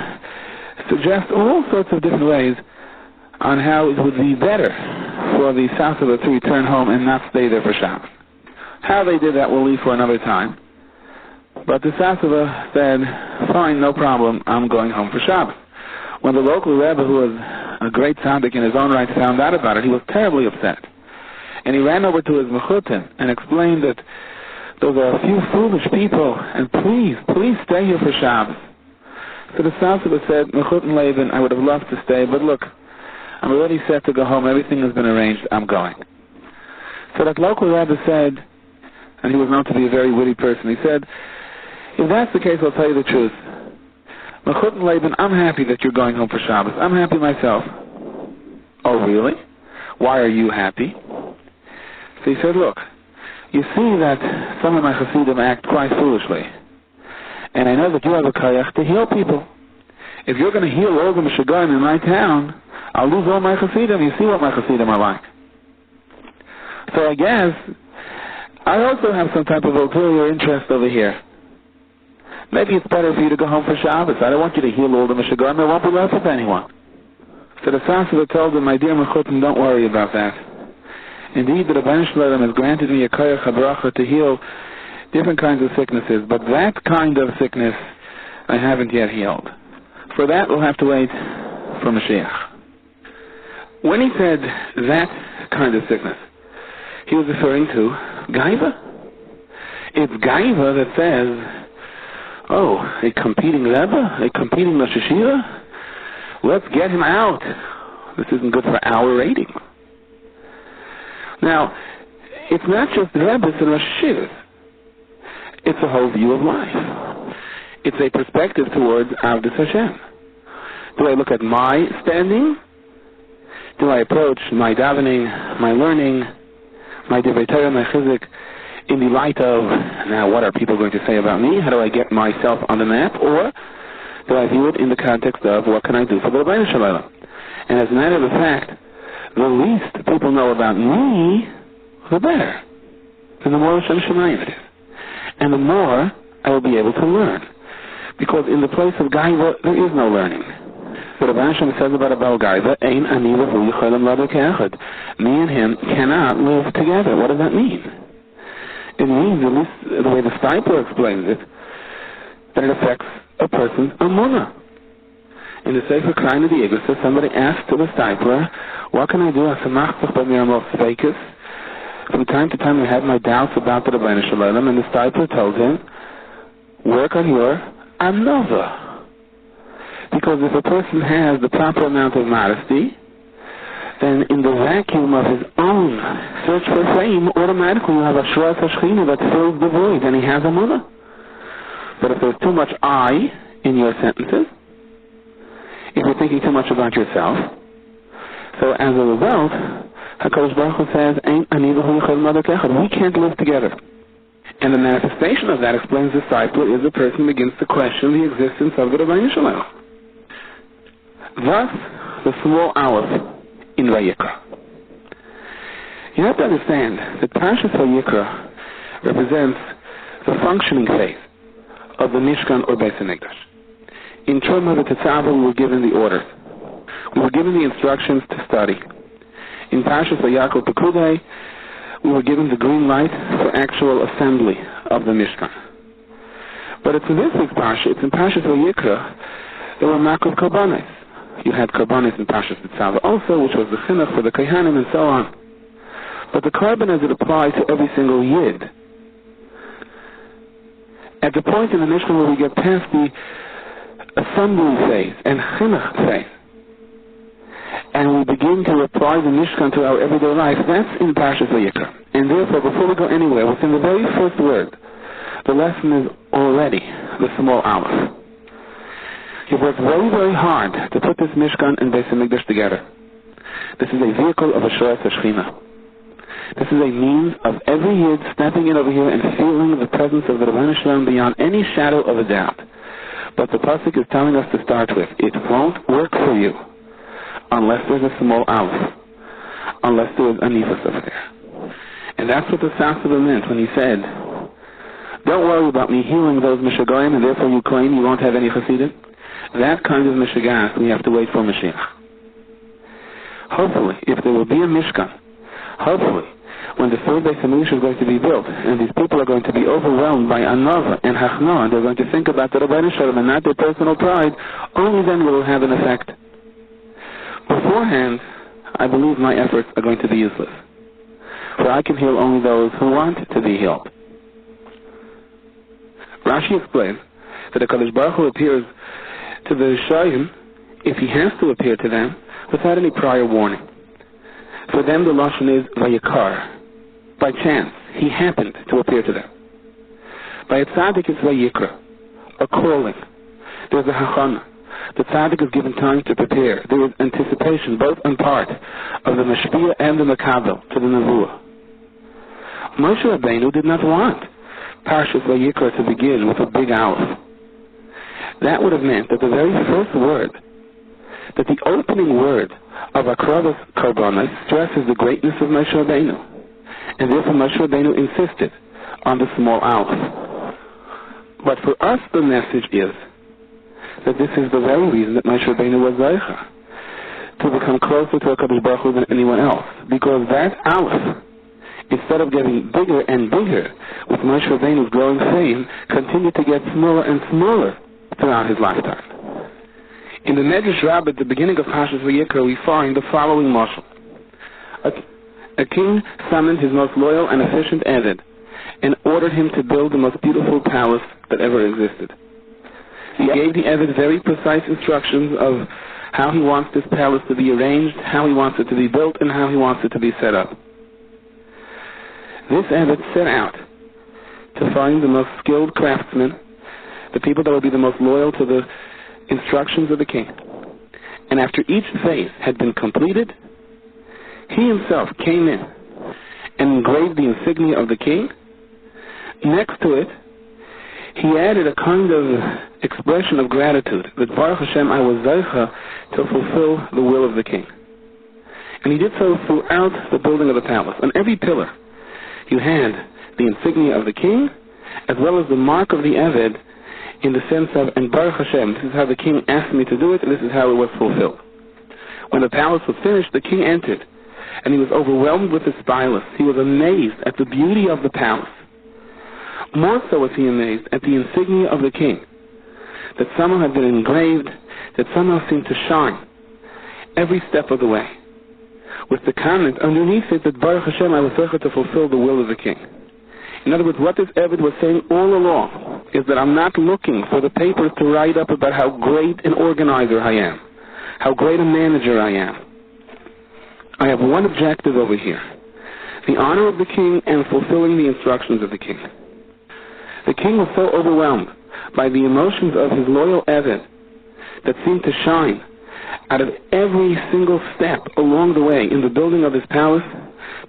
suggest all sorts of different ways on how it would be better for the Sassev to return home and not stay there for Shabbos. How they did that we'll leave for another time. But the Sassev said, fine, no problem, I'm going home for Shabbos. When the local Rebbe, who was a great tzaddik in his own right, found out about it, he was terribly upset. And he ran over to his mechutin and explained that those are a few foolish people, and please stay here for Shabbos. So the Sassev said, Mechutin Levin, I would have loved to stay, but look, I'm already set to go home, everything has been arranged, I'm going. So that local Rebbe said, and he was known to be a very witty person, he said, if that's the case, I'll tell you the truth. Mechutin Levin, I'm happy that you're going home for Shabbos. I'm happy myself. Oh, really? Why are you happy? So he said, look, you see that some of my Hasidim act quite foolishly. And I know that you have a koyach to heal people. If you're going to heal all the Meshuggahim in my town, I'll lose all my Hasidim. You see what my Hasidim are like. So I guess I also have some type of ulterior interest over here. Maybe it's better for you to go home for Shabbos. I don't want you to heal all the Meshuggahim. I won't be left with anyone. So the Sassev told him, my dear Mechutin, don't worry about that. Indeed, the Rebbeinu Shalom has granted me a koyach habracha to heal different kinds of sicknesses, but that kind of sickness I haven't yet healed. For that, we'll have to wait for Mashiach. When he said that kind of sickness, he was referring to Gaiva. It's Gaiva that says, Oh, a competing Rebbe? A competing Rosh Hashiva? Let's get him out. This isn't good for our rating. Now, it's not just Rebbes and Rosh Hashivas. It's a whole view of life. It's a perspective towards Avdas Hashem. Do I look at my standing? Do I approach my davening, my learning, my divrei Torah, my chizik, in the light of, now what are people going to say about me? How do I get myself on the map? Or do I view it in the context of what can I do for the Rebbeinu Shalom? And as a matter of fact, the least people know about me, the better. And the more Hashem Shemayim it is. And the more I will be able to learn. Because in the place of Gaiva, there is no learning. The Rebbeinu Shalom says about a Baal Gaiva, Ein ani v'hu yicholim lado ke'echad. Me and him cannot live together. What does that mean? It means, at least the way the Stipler explains it, that it affects a person's amunah. In the Sefer Klein of the Eagle says, somebody asked to the Stipler, what can I do? From time to time I had my doubts about the Rebbeinu Shalom, and the Stipler told him, work on your anova. Because if a person has the proper amount of modesty, then in the vacuum of his own search for fame, automatically you have a shras hashchina that fills the void, and he has a munah. But if there's too much I in your sentences, if you're thinking too much about yourself, so as a result, HaKadosh Baruch Hu says, Ein ani v'hu yichol lado ke'echad. We can't live together. And the manifestation of that, explains the disciple, is the person begins to question the existence of the Rebbeinu Shalom. Thus, the small aleph in Vayikra. You have to understand that Parshas Vayikra represents the functioning phase of the Mishkan or Beis HaMikdash. In Truma v'Tetzaveh we were given the orders. We were given the instructions to study. In Parshas Vayakol Pekudei, we were given the green light for actual assembly of the Mishkan. But it's in this week's Parsha, it's in Parshas Vayikra, there were makov karbanos. You had karbanos in Parshas Tetzaveh also, which was the chinuch for the kohanim and so on. But the carbon as it applies to every single yid. At the point in the Mishkan where we get past the assembly phase and chinuch phase, and we begin to apply the Mishkan to our everyday life, that's in Parshas Vayikra. And therefore, before we go anywhere, within the very first word, the lesson is already the small aleph. You've worked very, very hard to put this Mishkan and Beis HaMikdash together. This is a vehicle of a Shoras HaShechina. This is a means of every Yid stepping in over here and feeling the presence of the Rebbeinu Shalom beyond any shadow of a doubt. But the Pasuk is telling us to start with, it won't work for you unless there's a small aleph, unless there is a nifas over there. And that's what the Sasaba meant when he said, don't worry about me healing those Mishagoyim and therefore you claim you won't have any Chassidim. That kind of Mishagas, we have to wait for Mashiach. Hopefully, if there will be a Mishkan, hopefully, when the third Beis HaMikdash is going to be built, and these people are going to be overwhelmed by Anova and Hachna, and they're going to think about the Rebbeinu Shalom and not their personal pride, only then will it have an effect. Beforehand, I believe my efforts are going to be useless. For I can heal only those who want to be healed. Rashi explains that the HaKadosh Baruch Hu appears to the Rishayim, if he has to appear to them, without any prior warning. For them the Lashon is vayikra. By chance, he happened to appear to them. By a tzaddik it's vayikra, a calling. There's a hachana. The tzaddik is given time to prepare. There is anticipation, both on part of the mashpia and the makabel, to the nevuah. Moshe Rabbeinu did not want Parshas Vayikra to begin with a big aleph. That would have meant that the very first word, that the opening word of Akravas Karbanos stresses the greatness of Moshe Rabbeinu. And therefore Moshe Rabbeinu insisted on the small aleph. But for us the message is that this is the very reason that Moshe Rabbeinu was vayikra, to become closer to HaKadosh Baruch Hu than anyone else. Because that aleph, instead of getting bigger and bigger with Moshe Rabbeinu's growing fame, continued to get smaller and smaller throughout his lifetime. In the Medrash Rabbah, at the beginning of Parshas Vayikra, we find the following mashal. A king summoned his most loyal and efficient Eved and ordered him to build the most beautiful palace that ever existed. He gave the Eved very precise instructions of how he wants this palace to be arranged, how he wants it to be built, and how he wants it to be set up. This Eved set out to find the most skilled craftsmen, the people that would be the most loyal to the instructions of the king. And after each phase had been completed, he himself came in and engraved the insignia of the king. Next to it, he added a kind of expression of gratitude that Baruch Hashem, I was vayikra to fulfill the will of the king. And he did so throughout the building of the palace. On every pillar, you had the insignia of the king, as well as the mark of the Eved, in the sense of, and Baruch Hashem, this is how the king asked me to do it, and this is how it was fulfilled. When the palace was finished, the king entered, and he was overwhelmed with his stylus. He was amazed at the beauty of the palace. More so was he amazed at the insignia of the king, that somehow had been engraved, that somehow seemed to shine every step of the way, with the comment underneath it that Baruch Hashem, I was vayikra to fulfill the will of the king. In other words, what this Eved was saying all along is that I'm not looking for the papers to write up about how great an organizer I am, how great a manager I am. I have one objective over here, the honor of the king and fulfilling the instructions of the king. The king was so overwhelmed by the emotions of his loyal Eved that seemed to shine out of every single step along the way in the building of his palace,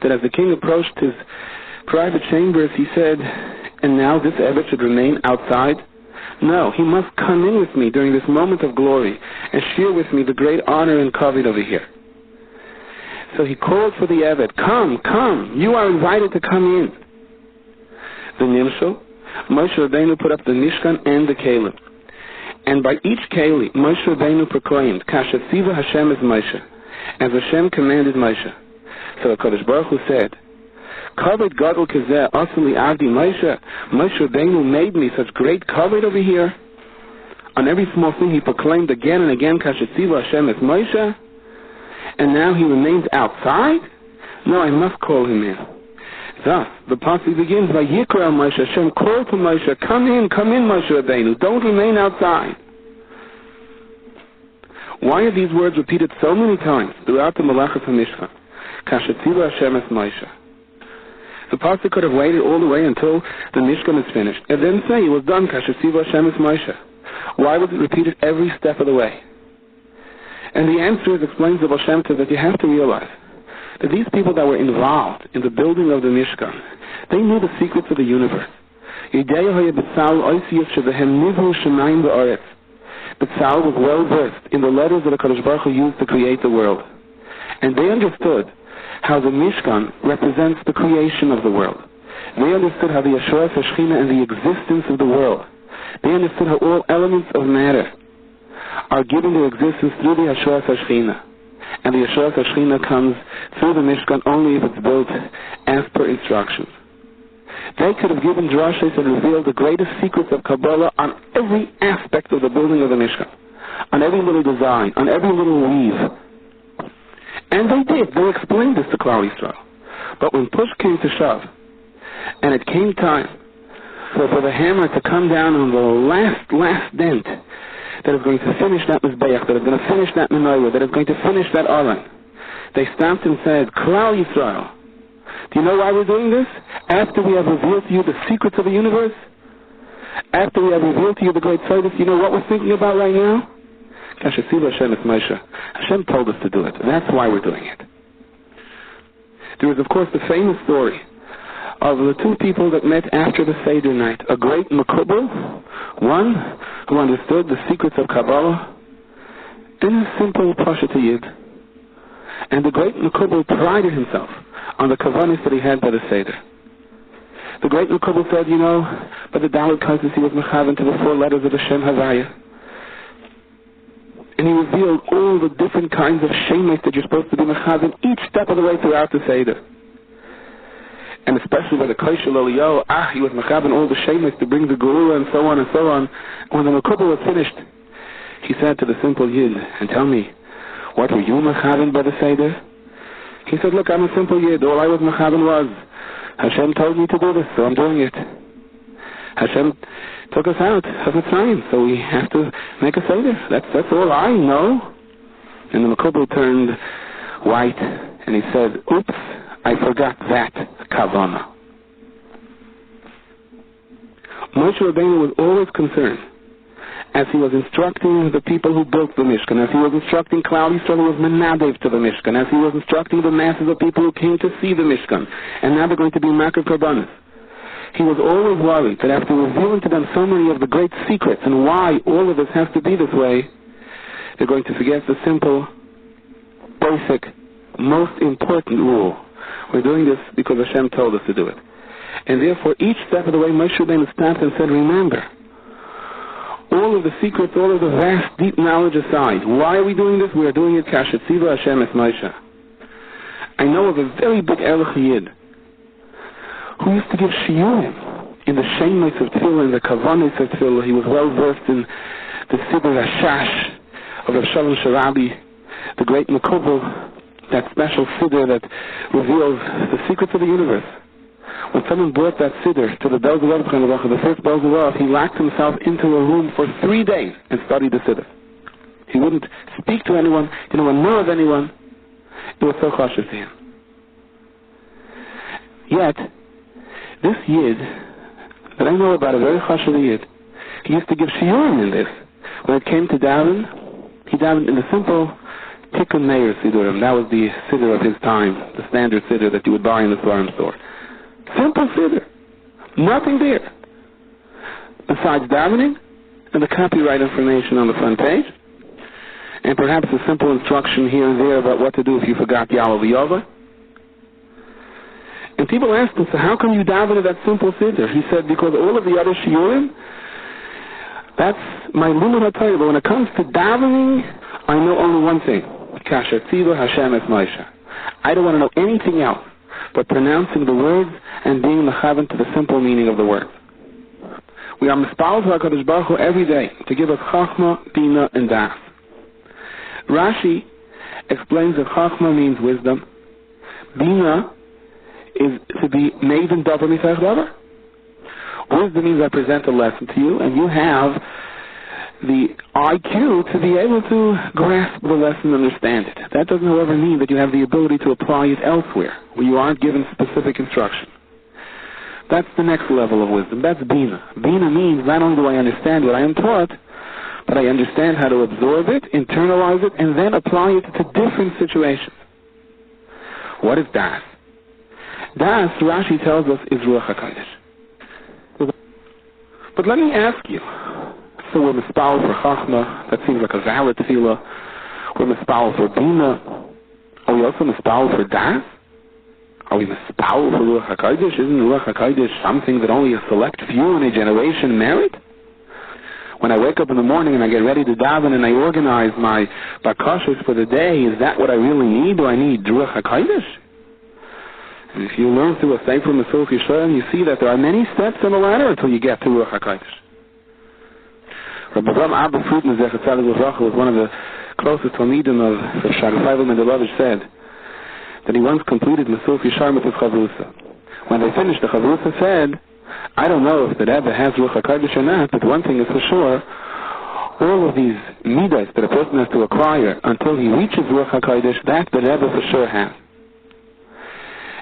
that as the king approached his private chambers, he said, and now this Eved should remain outside? No, he must come in with me during this moment of glory and share with me the great honor and kavod over here. So he called for the Eved, come, you are invited to come in. The Nimshal, Moshe Rabbeinu put up the Mishkan and the Kelim. And by each Keli, Moshe Rabbeinu proclaimed, Kashetziva Hashem is Moshe, as Hashem commanded Moshe. So the Kodesh Baruch Hu said, Kavod gadol kazeh asli avdi Moshe. Moshe Rabbeinu made me such great kavod over here. On every small thing he proclaimed again and again, Kashetziva Hashem is Moshe. And now he remains outside? No, I must call him in. Thus, the pasuk begins, vayikra Moshe, Hashem called to Moshe, come in Moshe Rabbeinu, don't remain outside. Why are these words repeated so many times throughout the Malachas HaMishkan? Kashetziva Hashem es Moshe. The pasuk could have waited all the way until the Mishkan is finished, and then say it was done, Kashetziva Hashem es Moshe. Why was it repeated every step of the way? And the answer is explains the Baal Shem Tov that you have to realize that these people that were involved in the building of the Mishkan, they knew the secrets of the universe. Betzal was well versed in the letters that the Kodesh Baruch Hu used to create the world. And they understood how the Mishkan represents the creation of the world. They understood how the Yeshua Shechina and the existence of the world. They understood how all elements of matter are given their existence through the Yeshua Shechina. And the Yeshua Shechina comes through the Mishkan only if it's built as per instructions. They could have given drashos and revealed the greatest secrets of Kabbalah on every aspect of the building of the Mishkan, on every little design, on every little weave. And they did. They explained this to Klal Yisrael. But when push came to shove, and it came time for the hammer to come down on the last dent that is going to finish that Mizbeach, that is going to finish that Menorah, that is going to finish that Aron, they stopped and said, Klal Yisrael, do you know why we're doing this? After we have revealed to you the secrets of the universe, after we have revealed to you the great service, you know what we're thinking about right now? Kashetziva Hashem es Moshe. Hashem told us to do it. That's why we're doing it. There is, of course, the famous story of the two people that met after the Seder night. A great Mekubal, one who understood the secrets of Kabbalah, and a simple Pasha Yid. And the great Mekubal prided himself on the kavanis that he had by the Seder. The great Mekubal said, you know, by the Dalet Kaisis he was mechaven to the 4 letters of the Shem Havaya. And he revealed all the different kinds of shemes that you're supposed to be mechaven each step of the way throughout the Seder. And especially by the Kaishel Eliyahu, he was mechaven all the shemes to bring the Geula and so on and so on. When the Mekubal was finished, he said to the simple Yid, and tell me, what were you mechaven by the Seder? He said, look, I'm a simple Yid. All I was mechaven was, Hashem told me to do this, so I'm doing it. Hashem took us out of Mitzrayim, so we have to make a seder. That's all I know. And the Makubal turned white, and he said, oops, I forgot that kavanah. Moshe Rabbeinu was always concerned, as he was instructing the people who built the Mishkan, as he was instructing Klal Yisrael who was menadev to the Mishkan, as he was instructing the masses of people who came to see the Mishkan, and now they're going to be Makar Karbanis. He was always worried that after revealing to them so many of the great secrets and why all of this has to be this way, they're going to forget the simple, basic, most important rule. We're doing this because Hashem told us to do it. And therefore, each step of the way, Moshe Rabbeinu stopped and said, remember, all of the secrets, all of the vast, deep knowledge aside, why are we doing this? We are doing it kashetziva Hashem es Moshe. I know of a very big Erlich Yid who used to give shiurim in the shemus of Tefillah, in the kavanis of Tefillah. He was well versed in the Siddur Hashash of Rav Shalom Sharabi, the great Makubal, that special Siddur that reveals the secrets of the universe. When someone brought that Siddur to the Belz of the first Belz of he locked himself into a room for 3 days and studied the Siddur. He wouldn't speak to anyone, he didn't want to know of anyone. It was so chashuv to him. Yet, this Yid, that I know about, a very chashuv Yid, he used to give shiurim in this. When it came to daven, he davened in the simple Tikkun Meir Siddurim. That was the Siddur of his time, the standard Siddur that you would buy in the Svarim store. Simple Siddur. Nothing there. Besides davening and the copyright information on the front page, and perhaps a simple instruction here and there about what to do if you forgot Yalav Yova. And people asked him, so how come you daven that simple Siddur? He said, because all of the other shiurim, that's my limud HaTorah. But when it comes to davening, I know only one thing. Kasher Tziva Hashem es Moshe. I don't want to know anything else but pronouncing the words and being mechavan to the simple meaning of the words. We are mispal to HaKadosh Baruch Hu every day to give us chachma, bina, and das. Rashi explains that chachma means wisdom. Bina is to be made in davar mitach davar. Wisdom means I present a lesson to you, and you have the IQ to be able to grasp the lesson and understand it. That doesn't, however, mean that you have the ability to apply it elsewhere, where you aren't given specific instruction. That's the next level of wisdom. That's Bina. Bina means not only do I understand what I am taught, but I understand how to absorb it, internalize it, and then apply it to different situations. What is Das? Das, Rashi tells us, is Ruach HaKodesh. But let me ask you, so we're mispal for Chachma, that seems like a valid tefillah. We're mispal for Bina. Are we also mispal for Das? Are we mispal for Ruach HaKodesh? Isn't Ruach HaKodesh something that only a select few in a generation merit? When I wake up in the morning and I get ready to daven and I organize my bakashos for the day, is that what I really need? Do I need Ruach HaKodesh? And if you learn through a Sefer Mesillas Yesharim, you see that there are many steps on the ladder until you get to Ruach HaKodesh. Rabbi Avram Abba Fruitman Zechat Tzaddik L'Vracha was one of the closest Talmidim of Rav Shlomo Mendelovich, said that he once completed Mesillas Yesharim with his Chavrusa. When they finished, the Chavrusa said, I don't know if the Rebbe has Ruach HaKodesh or not, but one thing is for sure, all of these midas that a person has to acquire until he reaches Ruach HaKodesh, that the Rebbe for sure has.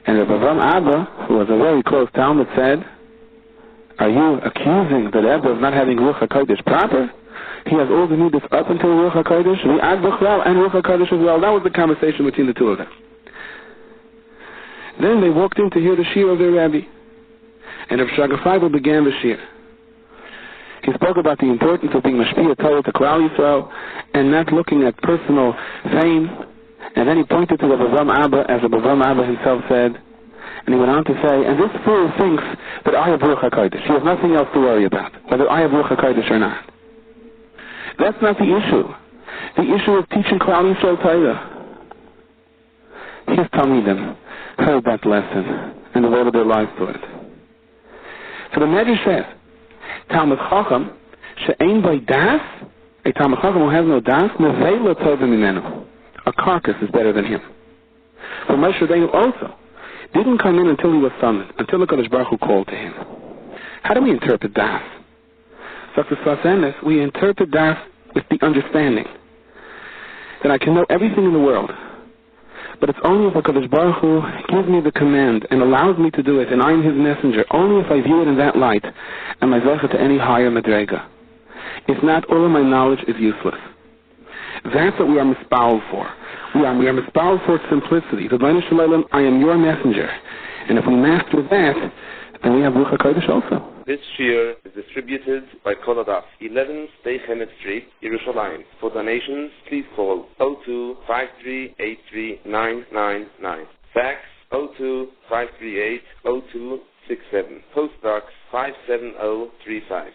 And Rabbi Avram Abba, who was a very close Talmud, said, are you accusing the Rebbe of not having Ruach HaKodesh proper? He has all the midas up until Ruach HaKodesh, and Ruach HaKodesh as well. That was the conversation between the two of them. Then they walked in to hear the shir of their Rebbe. And Rav Shraga Feibel began the shir. He spoke about the importance of being mashpia Torah to Klal Yisrael and not looking at personal fame. And then he pointed to Rav Avram Abba, as Rav Avram Abba himself said, and he went on to say, and this fool thinks that I have Ruach HaKodesh. He has nothing else to worry about, whether I have Ruach HaKodesh or not. That's not the issue. The issue is teaching Klal Yisrael Torah. His Talmidim heard that lesson and devoted their lives to it. So the Medrash says, Talmud Chacham, she'ein by das, a Talmud Chacham who has no das, nevela tovim mimenu. A carcass is better than him. For Moshe Rabbeinu also didn't come in until he was summoned, until the Kadosh Baruch Hu called to him. How do we interpret das? Dr. Svasenis, we interpret das with the understanding that I can know everything in the world, but it's only if HaKadosh Baruch Hu gives me the command and allows me to do it, and I'm His messenger, only if I view it in that light am I zeicha to any higher madrega. If not, all of my knowledge is useless. That's what we are mispowered for. We are mispowered for simplicity. I am your messenger. And if we master that, then we have Ruach HaKodesh also. This shiur is distributed by Koladaf, 11 Stay Chemet Street, Yerushalayim. For donations, please call 02-5383-999. Fax 02-538-0267. Post Box 57035.